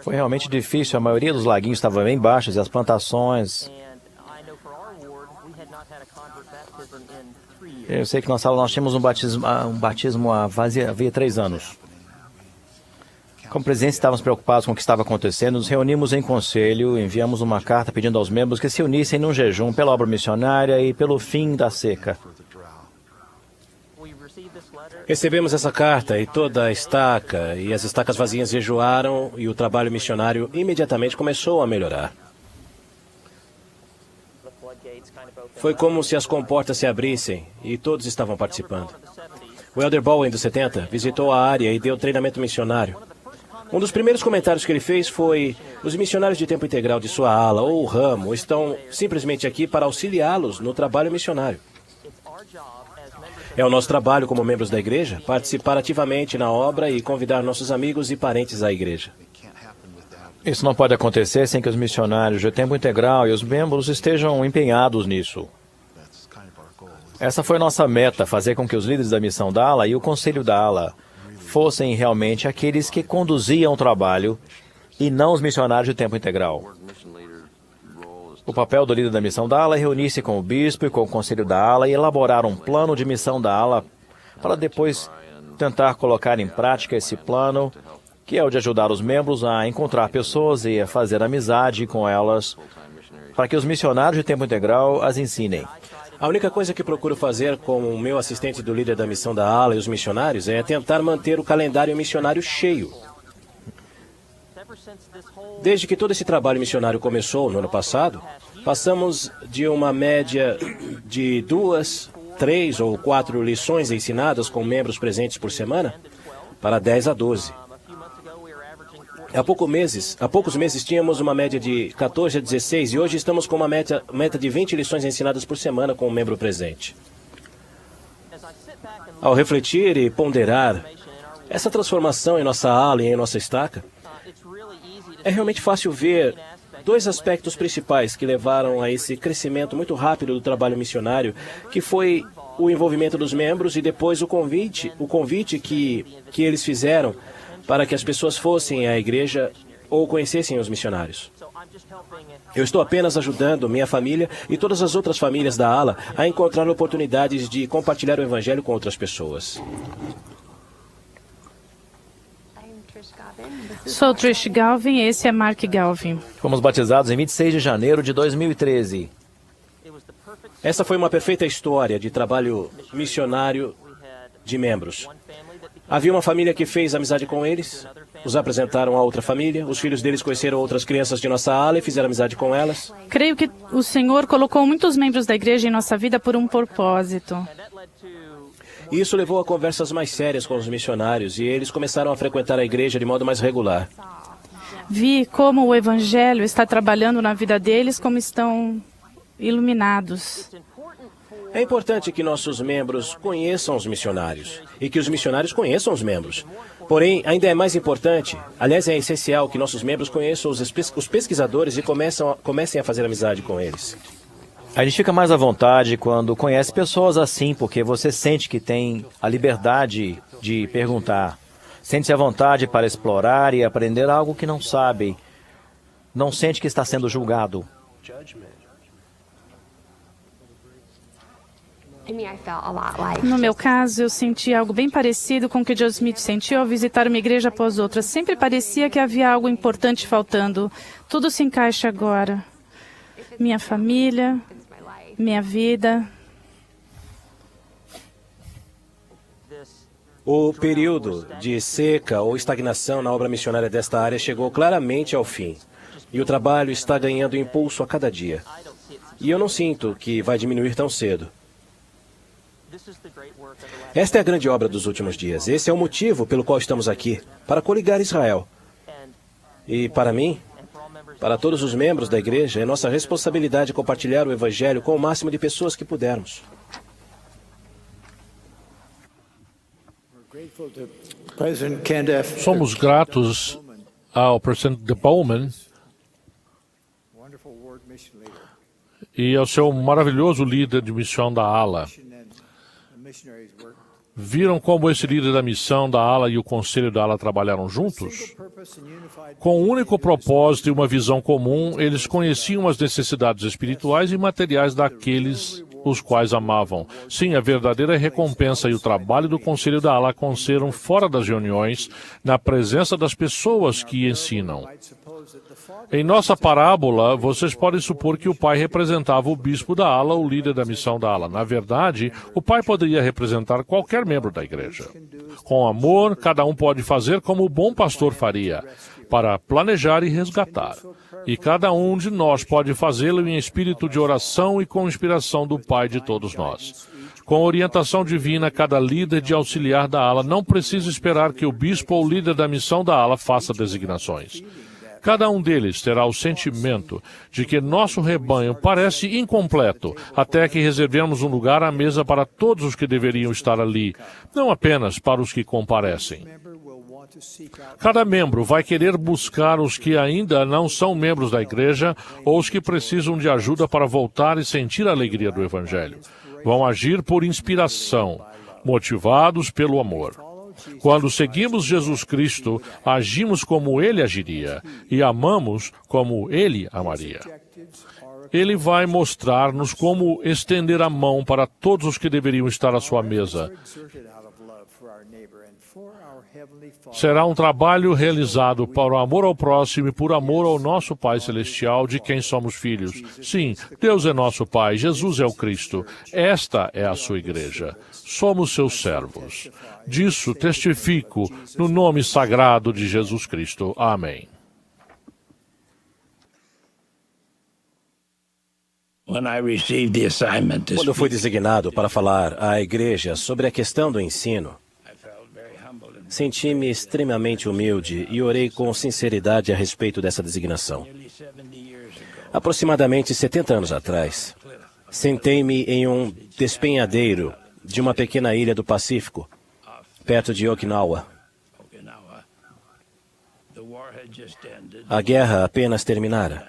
Foi realmente difícil, a maioria dos laguinhos estava bem baixos e as plantações... Eu sei que na sala nós tínhamos um batismo havia 3 anos. Como presidente, estávamos preocupados com o que estava acontecendo, nos reunimos em conselho, enviamos uma carta pedindo aos membros que se unissem num jejum pela obra missionária e pelo fim da seca. Recebemos essa carta e toda a estaca e as estacas vazias jejuaram e o trabalho missionário imediatamente começou a melhorar. Foi como se as comportas se abrissem e todos estavam participando. O Elder Bowen, dos 70, visitou a área e deu treinamento missionário. Um dos primeiros comentários que ele fez foi: os missionários de tempo integral de sua ala ou ramo estão simplesmente aqui para auxiliá-los no trabalho missionário. É o nosso trabalho como membros da igreja participar ativamente na obra e convidar nossos amigos e parentes à igreja. Isso não pode acontecer sem que os missionários de tempo integral e os membros estejam empenhados nisso. Essa foi a nossa meta, fazer com que os líderes da missão da ala e o conselho da ala fossem realmente aqueles que conduziam o trabalho e não os missionários de tempo integral. O papel do líder da missão da ala é reunir-se com o bispo e com o conselho da ala e elaborar um plano de missão da ala para depois tentar colocar em prática esse plano, que é o de ajudar os membros a encontrar pessoas e a fazer amizade com elas, para que os missionários de tempo integral as ensinem. A única coisa que procuro fazer como o meu assistente do líder da missão da ala e os missionários é tentar manter o calendário missionário cheio. Desde que todo esse trabalho missionário começou no ano passado, passamos de uma média de 2, 3 ou 4 lições ensinadas com membros presentes por semana para 10 a 12. Há poucos meses tínhamos uma média de 14 a 16 e hoje estamos com uma meta de 20 lições ensinadas por semana com um membro presente. Ao refletir e ponderar essa transformação em nossa ala e em nossa estaca, é realmente fácil ver dois aspectos principais que levaram a esse crescimento muito rápido do trabalho missionário, que foi o envolvimento dos membros e depois o convite que eles fizeram para que as pessoas fossem à igreja ou conhecessem os missionários. Eu estou apenas ajudando minha família e todas as outras famílias da ala a encontrar oportunidades de compartilhar o evangelho com outras pessoas. Sou Trish Galvin e esse é Mark Galvin. Fomos batizados em 26 de janeiro de 2013. Essa foi uma perfeita história de trabalho missionário de membros. Havia uma família que fez amizade com eles, os apresentaram a outra família, os filhos deles conheceram outras crianças de nossa ala e fizeram amizade com elas. Creio que o Senhor colocou muitos membros da igreja em nossa vida por um propósito. E isso levou a conversas mais sérias com os missionários e eles começaram a frequentar a igreja de modo mais regular. Vi como o evangelho está trabalhando na vida deles, como estão iluminados. É importante que nossos membros conheçam os missionários e que os missionários conheçam os membros. Porém, ainda é mais importante, aliás, é essencial que nossos membros conheçam os pesquisadores e comecem a fazer amizade com eles. A gente fica mais à vontade quando conhece pessoas assim, porque você sente que tem a liberdade de perguntar. Sente-se à vontade para explorar e aprender algo que não sabe. Não sente que está sendo julgado. No meu caso, eu senti algo bem parecido com o que Joe Smith sentiu ao visitar uma igreja após outra. Sempre parecia que havia algo importante faltando. Tudo se encaixa agora. Minha família, minha vida. O período de seca ou estagnação na obra missionária desta área chegou claramente ao fim. E o trabalho está ganhando impulso a cada dia. E eu não sinto que vai diminuir tão cedo. Esta é a grande obra dos últimos dias. Esse é o motivo pelo qual estamos aqui, para coligar Israel. E para mim, para todos os membros da igreja, é nossa responsabilidade compartilhar o evangelho com o máximo de pessoas que pudermos. Somos gratos ao presidente de Bowman e ao seu maravilhoso líder de missão da ala. Viram como esse líder da missão da ala e o conselho da ala trabalharam juntos? Com um único propósito e uma visão comum, eles conheciam as necessidades espirituais e materiais daqueles os quais amavam. Sim, a verdadeira recompensa e o trabalho do conselho da ala aconteceram fora das reuniões, na presença das pessoas que ensinam. Em nossa parábola, vocês podem supor que o pai representava o bispo da ala, o líder da missão da ala. Na verdade, o pai poderia representar qualquer membro da igreja. Com amor, cada um pode fazer como o bom pastor faria, para planejar e resgatar. E cada um de nós pode fazê-lo em espírito de oração e com inspiração do Pai de todos nós. Com orientação divina, cada líder de auxiliar da ala não precisa esperar que o bispo ou líder da missão da ala faça designações. Cada um deles terá o sentimento de que nosso rebanho parece incompleto até que reservemos um lugar à mesa para todos os que deveriam estar ali, não apenas para os que comparecem. Cada membro vai querer buscar os que ainda não são membros da igreja ou os que precisam de ajuda para voltar e sentir a alegria do Evangelho. Vão agir por inspiração, motivados pelo amor. Quando seguimos Jesus Cristo, agimos como Ele agiria e amamos como Ele amaria. Ele vai mostrar-nos como estender a mão para todos os que deveriam estar à sua mesa. Será um trabalho realizado para o amor ao próximo e por amor ao nosso Pai Celestial, de quem somos filhos. Sim, Deus é nosso Pai, Jesus é o Cristo. Esta é a sua igreja. Somos seus servos. Disso testifico no nome sagrado de Jesus Cristo. Amém. Quando eu fui designado para falar à igreja sobre a questão do ensino, senti-me extremamente humilde e orei com sinceridade a respeito dessa designação. Aproximadamente 70 anos atrás, sentei-me em um despenhadeiro de uma pequena ilha do Pacífico, perto de Okinawa. A guerra apenas terminara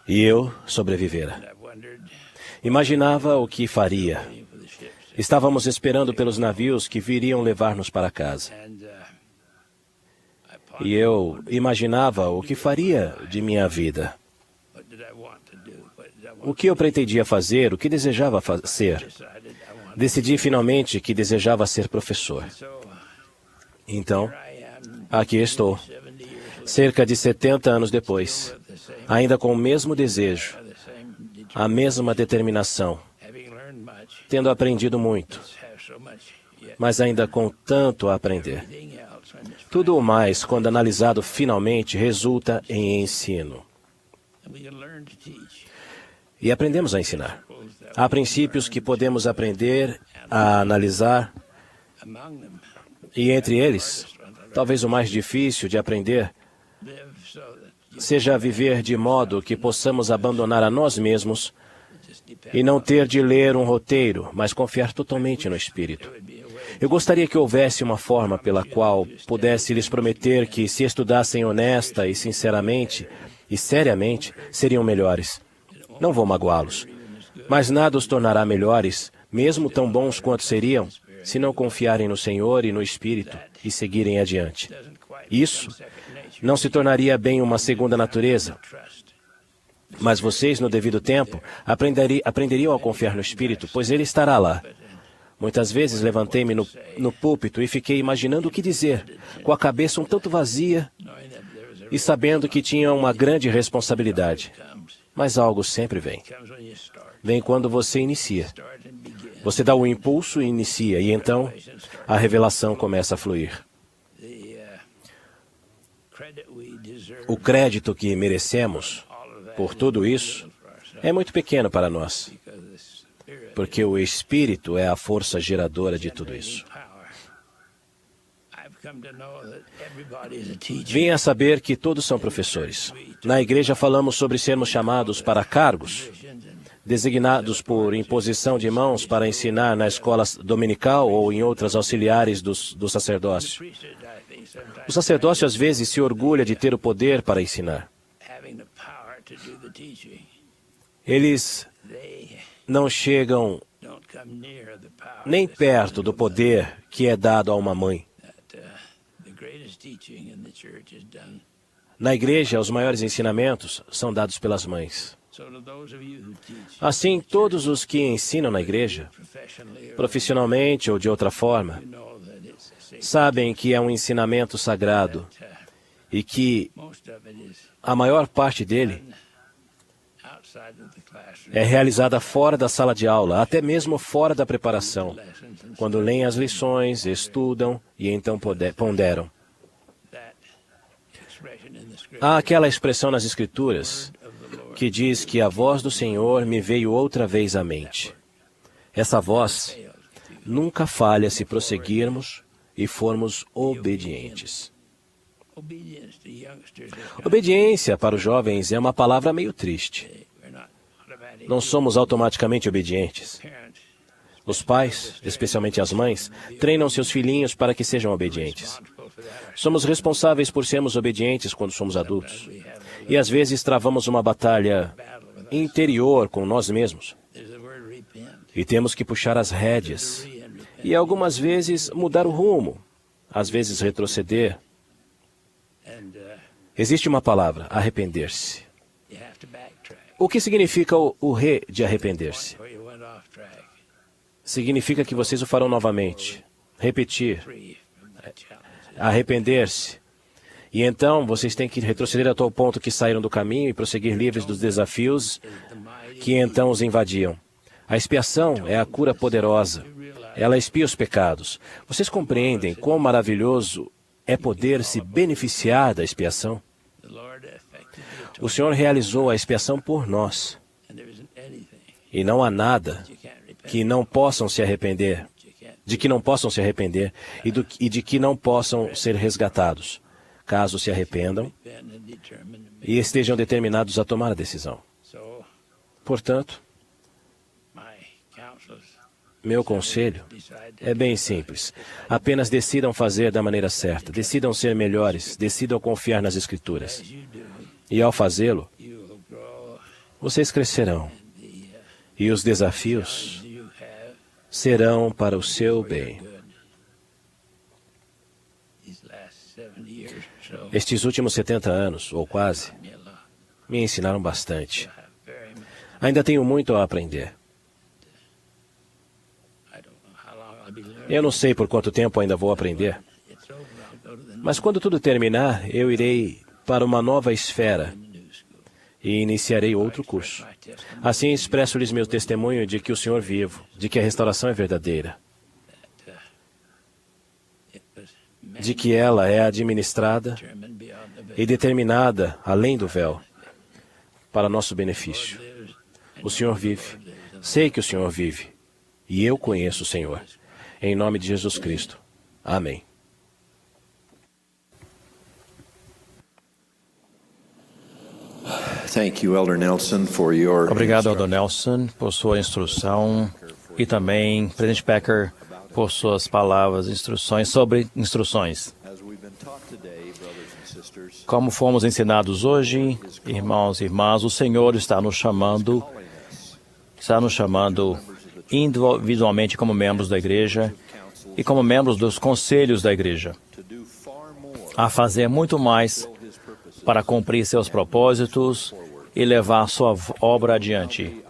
e eu sobrevivera. Imaginava o que faria. Estávamos esperando pelos navios que viriam levar-nos para casa. E eu imaginava o que faria de minha vida. O que eu pretendia fazer, o que desejava ser. Decidi finalmente que desejava ser professor. Então, aqui estou, cerca de 70 anos depois, ainda com o mesmo desejo, a mesma determinação, tendo aprendido muito, mas ainda com tanto a aprender. Tudo o mais, quando analisado finalmente, resulta em ensino. E aprendemos a ensinar. Há princípios que podemos aprender a analisar, e entre eles, talvez o mais difícil de aprender, seja viver de modo que possamos abandonar a nós mesmos e não ter de ler um roteiro, mas confiar totalmente no Espírito. Eu gostaria que houvesse uma forma pela qual pudesse lhes prometer que, se estudassem honesta e sinceramente e seriamente, seriam melhores. Não vou magoá-los, mas nada os tornará melhores, mesmo tão bons quanto seriam, se não confiarem no Senhor e no Espírito e seguirem adiante. Isso não se tornaria bem uma segunda natureza, mas vocês, no devido tempo, aprenderiam a confiar no Espírito, pois Ele estará lá. Muitas vezes levantei-me no púlpito e fiquei imaginando o que dizer, com a cabeça um tanto vazia e sabendo que tinha uma grande responsabilidade. Mas algo sempre vem. Vem quando você inicia. Você dá o impulso e inicia, e então a revelação começa a fluir. O crédito que merecemos por tudo isso é muito pequeno para nós, porque o Espírito é a força geradora de tudo isso. Vim a saber que todos são professores. Na igreja falamos sobre sermos chamados para cargos, designados por imposição de mãos para ensinar na escola dominical ou em outras auxiliares do sacerdócio. O sacerdócio às vezes se orgulha de ter o poder para ensinar. Eles não chegam nem perto do poder que é dado a uma mãe. Na igreja, os maiores ensinamentos são dados pelas mães. Assim, todos os que ensinam na igreja, profissionalmente ou de outra forma, sabem que é um ensinamento sagrado e que a maior parte dele é realizada fora da sala de aula, até mesmo fora da preparação, quando leem as lições, estudam e então ponderam. Há aquela expressão nas Escrituras que diz que a voz do Senhor me veio outra vez à mente. Essa voz nunca falha se prosseguirmos e formos obedientes. Obediência para os jovens é uma palavra meio triste. Não somos automaticamente obedientes. Os pais, especialmente as mães, treinam seus filhinhos para que sejam obedientes. Somos responsáveis por sermos obedientes quando somos adultos. E às vezes travamos uma batalha interior com nós mesmos. E temos que puxar as rédeas. E algumas vezes mudar o rumo. Às vezes retroceder. Existe uma palavra, arrepender-se. O que significa o re de arrepender-se? Significa que vocês o farão novamente. Repetir. Arrepender-se. E então vocês têm que retroceder a tal ponto que saíram do caminho e prosseguir livres dos desafios que então os invadiam. A expiação é a cura poderosa. Ela expia os pecados. Vocês compreendem quão maravilhoso é poder se beneficiar da expiação? O Senhor realizou a expiação por nós. E não há nada que não possam se arrepender, de que não possam se arrepender e de que não possam ser resgatados, caso se arrependam e estejam determinados a tomar a decisão. Portanto, Meu conselho é bem simples. Apenas decidam fazer da maneira certa. Decidam ser melhores. Decidam confiar nas Escrituras. E ao fazê-lo, vocês crescerão. E os desafios serão para o seu bem. Estes últimos 70 anos, ou quase, me ensinaram bastante. Ainda tenho muito a aprender. Eu não sei por quanto tempo ainda vou aprender. Mas quando tudo terminar, eu irei para uma nova esfera e iniciarei outro curso. Assim expresso-lhes meu testemunho de que o Senhor vivo, de que a restauração é verdadeira, de que ela é administrada e determinada além do véu, para nosso benefício. O Senhor vive. Sei que o Senhor vive. E eu conheço o Senhor. Em nome de Jesus Cristo. Amém. Thank you, Elder Nelson, for your Obrigado, Elder Nelson, por sua instrução e também, Presidente Packer, por suas palavras, instruções sobre instruções. Como fomos ensinados hoje, irmãos e irmãs, o Senhor está nos chamando individualmente como membros da igreja e como membros dos conselhos da igreja, a fazer muito mais para cumprir seus propósitos e levar sua obra adiante.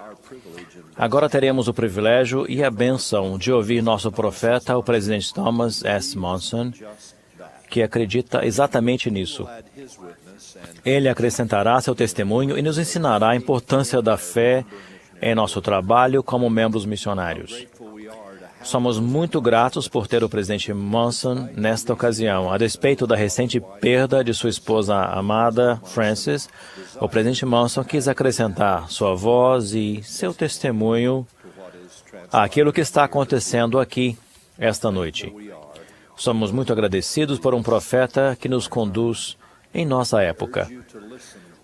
Agora teremos o privilégio e a bênção de ouvir nosso profeta, o presidente Thomas S. Monson, que acredita exatamente nisso. Ele acrescentará seu testemunho e nos ensinará a importância da fé em nosso trabalho como membros missionários. Somos muito gratos por ter o presidente Monson nesta ocasião. A despeito da recente perda de sua esposa amada, Frances, o presidente Monson quis acrescentar sua voz e seu testemunho àquilo que está acontecendo aqui esta noite. Somos muito agradecidos por um profeta que nos conduz em nossa época.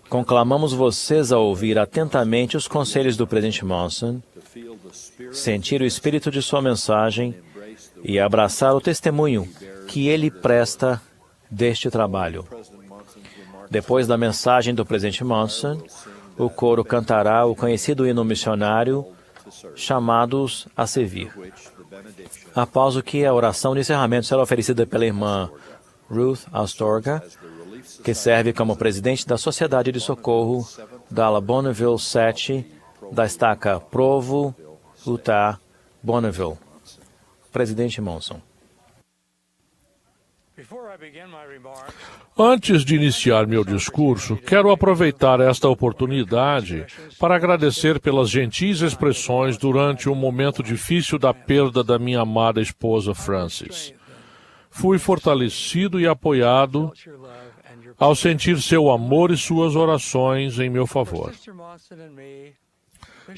Conclamamos vocês a ouvir atentamente os conselhos do presidente Monson, sentir o espírito de sua mensagem e abraçar o testemunho que ele presta deste trabalho. Depois da mensagem do presidente Monson, o coro cantará o conhecido hino missionário, Chamados a Servir. Após o que a oração de encerramento será oferecida pela irmã Ruth Astorga, que serve como presidente da Sociedade de Socorro da ala Bonneville 7, da estaca Provo, Utah, Bonneville. Presidente Monson. Antes de iniciar meu discurso, quero aproveitar esta oportunidade para agradecer pelas gentis expressões durante um momento difícil da perda da minha amada esposa Frances. Fui fortalecido e apoiado ao sentir seu amor e suas orações em meu favor.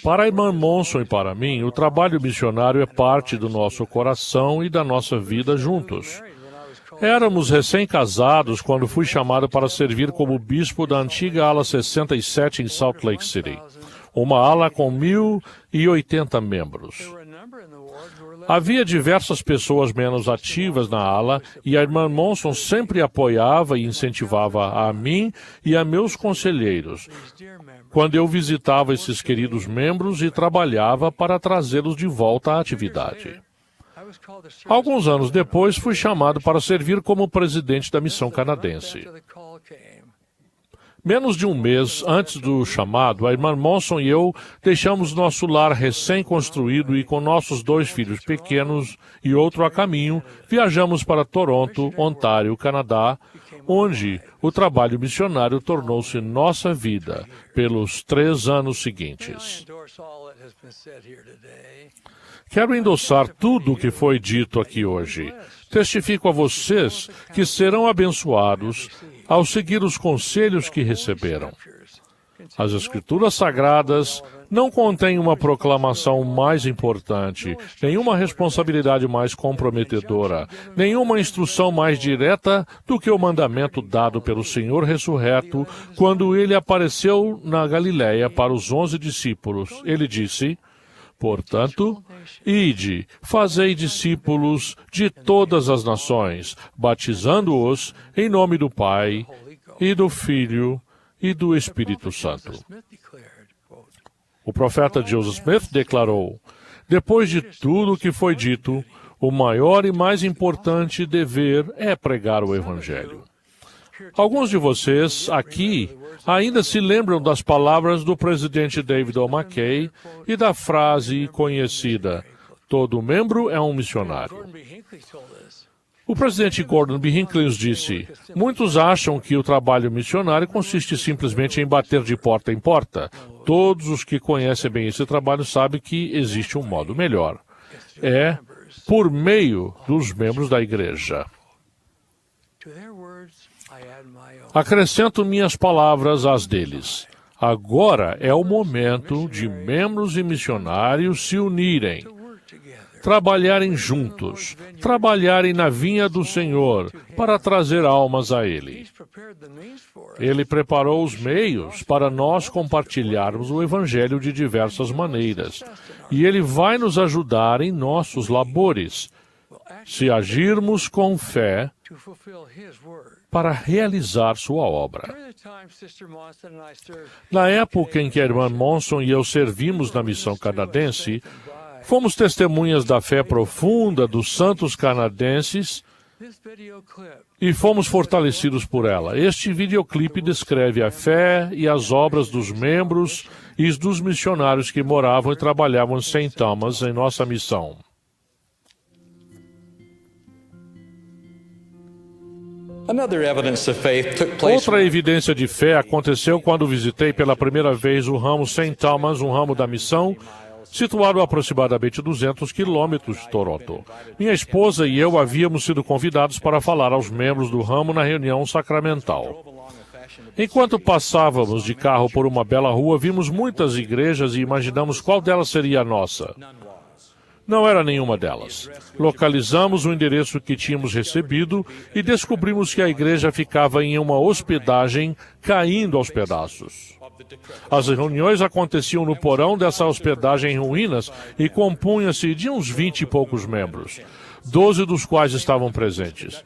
Para a irmã Monson e para mim, o trabalho missionário é parte do nosso coração e da nossa vida juntos. Éramos recém-casados quando fui chamado para servir como bispo da antiga ala 67 em Salt Lake City, uma ala com 1.080 membros. Havia diversas pessoas menos ativas na ala e a irmã Monson sempre apoiava e incentivava a mim e a meus conselheiros quando eu visitava esses queridos membros e trabalhava para trazê-los de volta à atividade. Alguns anos depois, fui chamado para servir como presidente da missão canadense. Menos de um mês antes do chamado, a irmã Monson e eu deixamos nosso lar recém-construído e com nossos 2 filhos pequenos e outro a caminho, viajamos para Toronto, Ontário, Canadá, onde o trabalho missionário tornou-se nossa vida pelos 3 anos seguintes. Quero endossar tudo o que foi dito aqui hoje. Testifico a vocês que serão abençoados ao seguir os conselhos que receberam. As Escrituras Sagradas não contêm uma proclamação mais importante, nenhuma responsabilidade mais comprometedora, nenhuma instrução mais direta do que o mandamento dado pelo Senhor ressurreto quando ele apareceu na Galileia para os 11 discípulos. Ele disse: Portanto, ide, fazei discípulos de todas as nações, batizando-os em nome do Pai, e do Filho, e do Espírito Santo. O profeta Joseph Smith declarou: depois de tudo o que foi dito, o maior e mais importante dever é pregar o Evangelho. Alguns de vocês aqui ainda se lembram das palavras do presidente David O. McKay e da frase conhecida: todo membro é um missionário. O presidente Gordon B. Hinckley nos disse: muitos acham que o trabalho missionário consiste simplesmente em bater de porta em porta. Todos os que conhecem bem esse trabalho sabem que existe um modo melhor. É por meio dos membros da igreja. Acrescento minhas palavras às deles. Agora é o momento de membros e missionários se unirem, trabalharem juntos, trabalharem na vinha do Senhor para trazer almas a Ele. Ele preparou os meios para nós compartilharmos o Evangelho de diversas maneiras, e Ele vai nos ajudar em nossos labores, se agirmos com fé para realizar sua obra. Na época em que a irmã Monson e eu servimos na missão canadense, fomos testemunhas da fé profunda dos santos canadenses e fomos fortalecidos por ela. Este videoclipe descreve a fé e as obras dos membros e dos missionários que moravam e trabalhavam em St. Thomas em nossa missão. Outra evidência de fé aconteceu quando visitei pela primeira vez o ramo St. Thomas, um ramo da missão, situado a aproximadamente 200 quilômetros de Toronto. Minha esposa e eu havíamos sido convidados para falar aos membros do ramo na reunião sacramental. Enquanto passávamos de carro por uma bela rua, vimos muitas igrejas e imaginamos qual delas seria a nossa. Não era nenhuma delas. Localizamos o endereço que tínhamos recebido e descobrimos que a igreja ficava em uma hospedagem caindo aos pedaços. As reuniões aconteciam no porão dessa hospedagem em ruínas e compunha-se de uns 20 e poucos membros, 12 dos quais estavam presentes.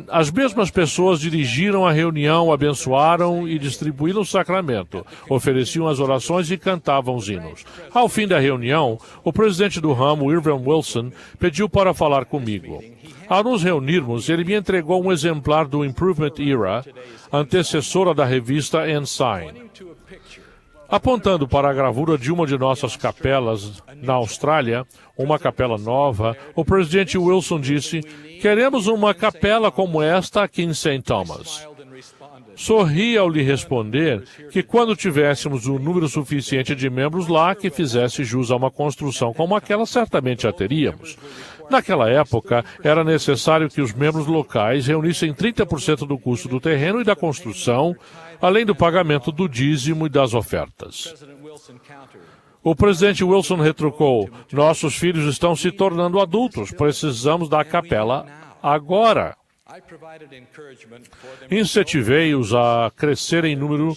As mesmas pessoas dirigiram a reunião, abençoaram e distribuíram o sacramento, ofereciam as orações e cantavam os hinos. Ao fim da reunião, o presidente do ramo, Irvin Wilson, pediu para falar comigo. Ao nos reunirmos, ele me entregou um exemplar do Improvement Era, antecessora da revista Ensign. Apontando para a gravura de uma de nossas capelas na Austrália, uma capela nova, o presidente Wilson disse: queremos uma capela como esta aqui em St. Thomas. Sorri ao lhe responder que quando tivéssemos um número suficiente de membros lá que fizesse jus a uma construção como aquela, certamente a teríamos. Naquela época, era necessário que os membros locais reunissem 30% do custo do terreno e da construção, além do pagamento do dízimo e das ofertas. O presidente Wilson retrucou: nossos filhos estão se tornando adultos, precisamos da capela agora. Incentivei-os a crescer em número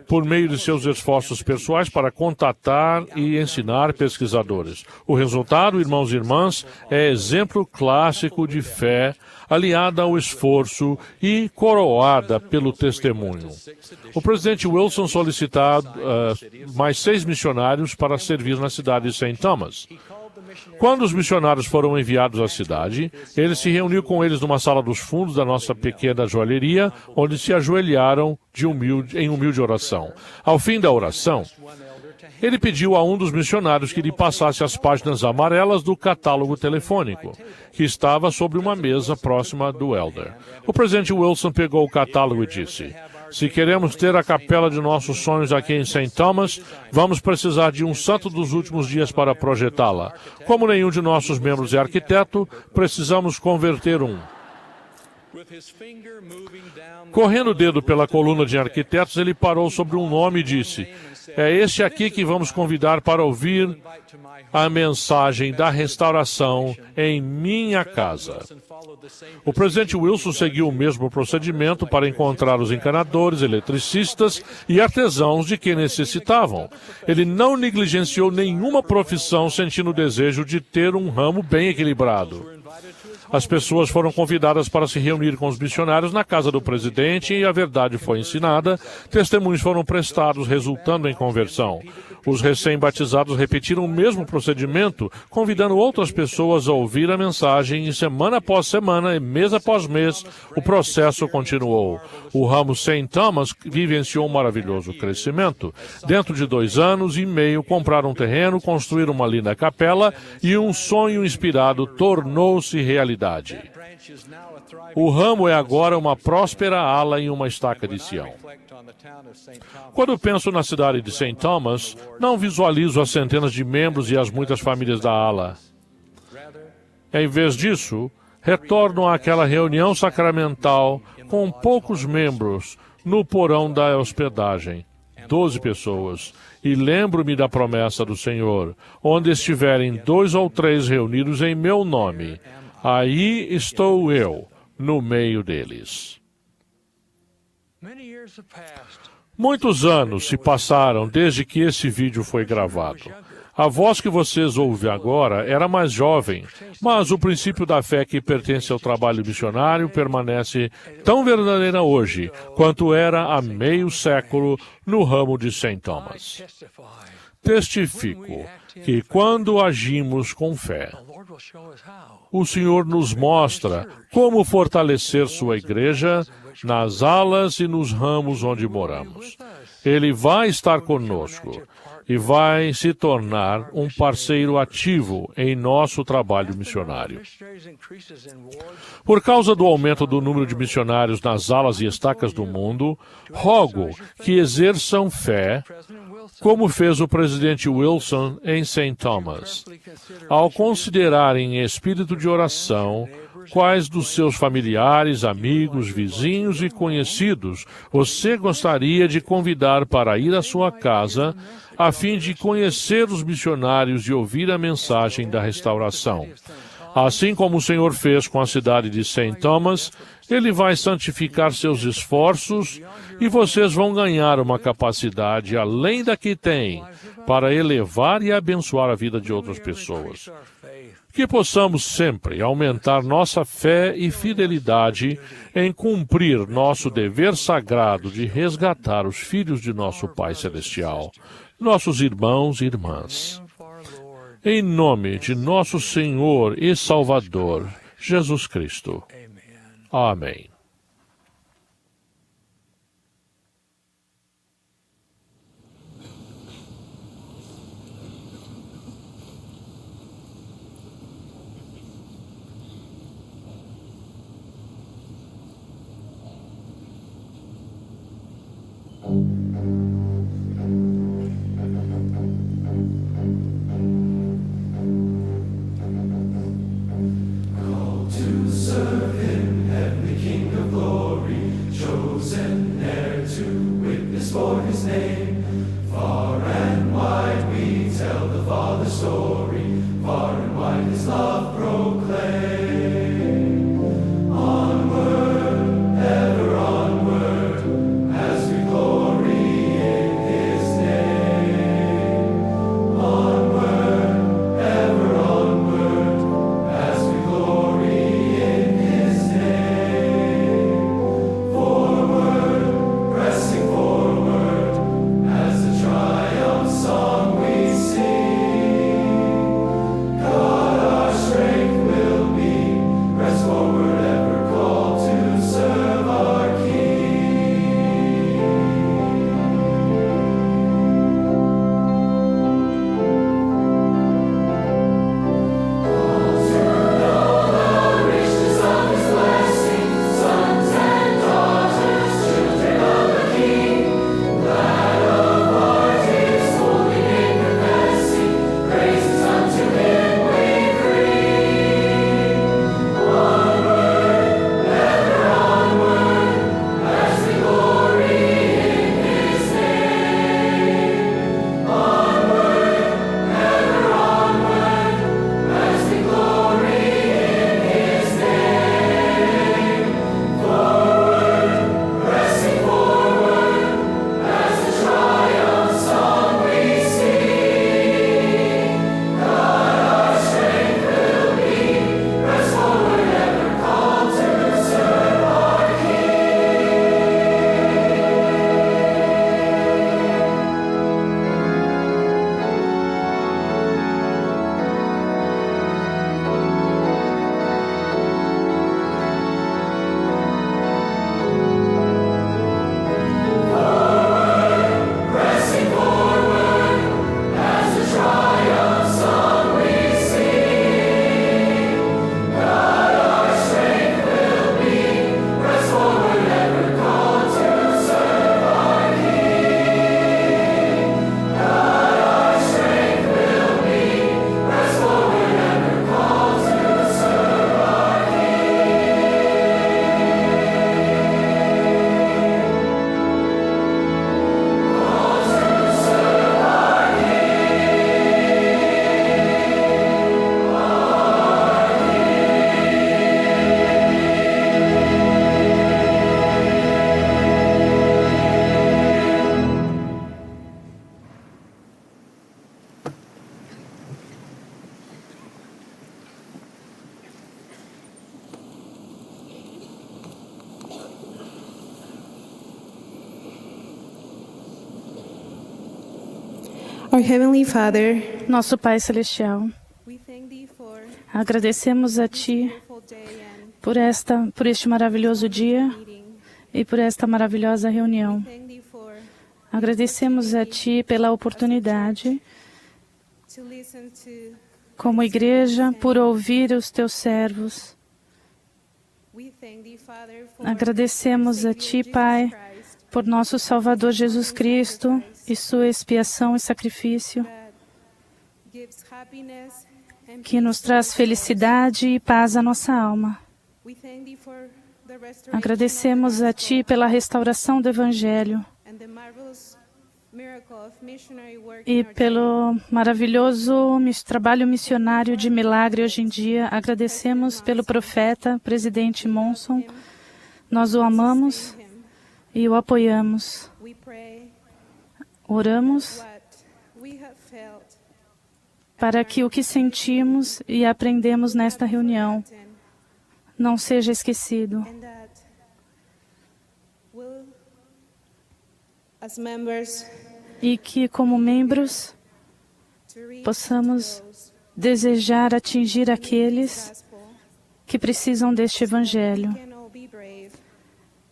por meio de seus esforços pessoais para contatar e ensinar pesquisadores. O resultado, irmãos e irmãs, é exemplo clássico de fé, aliada ao esforço e coroada pelo testemunho. O presidente Wilson solicitou mais 6 missionários para servir na cidade de St. Thomas. Quando os missionários foram enviados à cidade, ele se reuniu com eles numa sala dos fundos da nossa pequena joalheria, onde se ajoelharam em humilde oração. Ao fim da oração, ele pediu a um dos missionários que lhe passasse as páginas amarelas do catálogo telefônico, que estava sobre uma mesa próxima do elder. O presidente Wilson pegou o catálogo e disse: se queremos ter a capela de nossos sonhos aqui em St. Thomas, vamos precisar de um santo dos últimos dias para projetá-la. Como nenhum de nossos membros é arquiteto, precisamos converter um. Correndo o dedo pela coluna de arquitetos, ele parou sobre um nome e disse: é este aqui que vamos convidar para ouvir a mensagem da restauração em minha casa. O presidente Wilson seguiu o mesmo procedimento para encontrar os encanadores, eletricistas e artesãos de que necessitavam. Ele não negligenciou nenhuma profissão, sentindo o desejo de ter um ramo bem equilibrado. As pessoas foram convidadas para se reunir com os missionários na casa do presidente e a verdade foi ensinada. Testemunhos foram prestados, resultando em conversão. Os recém-batizados repetiram o mesmo procedimento, convidando outras pessoas a ouvir a mensagem e semana após semana e mês após mês, o processo continuou. O ramo St. Thomas vivenciou um maravilhoso crescimento. Dentro de 2 anos e meio, compraram um terreno, construíram uma linda capela e um sonho inspirado tornou-se realidade. O ramo é agora uma próspera ala em uma estaca de Sião. Quando penso na cidade de St. Thomas, não visualizo as centenas de membros e as muitas famílias da ala. Em vez disso, retorno àquela reunião sacramental com poucos membros no porão da hospedagem, 12 pessoas, e lembro-me da promessa do Senhor: onde estiverem 2 ou 3 reunidos em meu nome, aí estou eu, no meio deles. Muitos anos se passaram desde que esse vídeo foi gravado. A voz que vocês ouvem agora era mais jovem, mas o princípio da fé que pertence ao trabalho missionário permanece tão verdadeira hoje quanto era há meio século no ramo de St. Thomas. Testifico que quando agimos com fé, o Senhor nos mostra como fortalecer sua igreja nas alas e nos ramos onde moramos. Ele vai estar conosco e vai se tornar um parceiro ativo em nosso trabalho missionário. Por causa do aumento do número de missionários nas alas e estacas do mundo, rogo que exerçam fé, como fez o presidente Wilson em St. Thomas. Ao considerarem em espírito de oração quais dos seus familiares, amigos, vizinhos e conhecidos você gostaria de convidar para ir à sua casa, a fim de conhecer os missionários e ouvir a mensagem da restauração. Assim como o Senhor fez com a cidade de St. Thomas, Ele vai santificar seus esforços e vocês vão ganhar uma capacidade além da que têm para elevar e abençoar a vida de outras pessoas. Que possamos sempre aumentar nossa fé e fidelidade em cumprir nosso dever sagrado de resgatar os filhos de nosso Pai Celestial, nossos irmãos e irmãs. Em nome de nosso Senhor e Salvador, Jesus Cristo. Amém. Our Heavenly Father, Nosso Pai Celestial, we thank Thee for agradecemos a Ti beautiful day and por este maravilhoso dia meeting. e por esta maravilhosa reunião. Thank Thee for Agradecemos a Ti pela oportunidade, to listen to. como igreja, por ouvir os Teus servos. We thank Thee, Father, for Agradecemos a Ti, Pai, por nosso Salvador Jesus Cristo e Sua expiação e sacrifício, that gives happiness and que nos traz felicidade e paz à nossa alma. we thank Thee for the restoration Agradecemos a Ti pela restauração do Evangelho and the marvelous miracle of missionary work e in our pelo maravilhoso trabalho missionário de milagre hoje em dia. Agradecemos pelo profeta, presidente Monson. Nós o amamos him. e o apoiamos. We pray Oramos what we have felt para que o que sentimos e aprendemos nesta reunião não seja esquecido and that will, as members, e que, como membros, to reach possamos those desejar atingir in aqueles this gospel, que precisam deste Evangelho, can all be brave,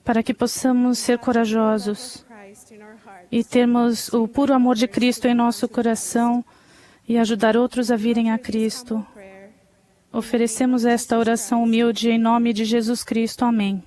para que possamos ser corajosos Christ in our hearts. e termos o puro amor de Cristo em nosso coração e ajudar outros a virem a Cristo. Prayer. Oferecemos esta oração humilde em nome de Jesus Cristo. Amém.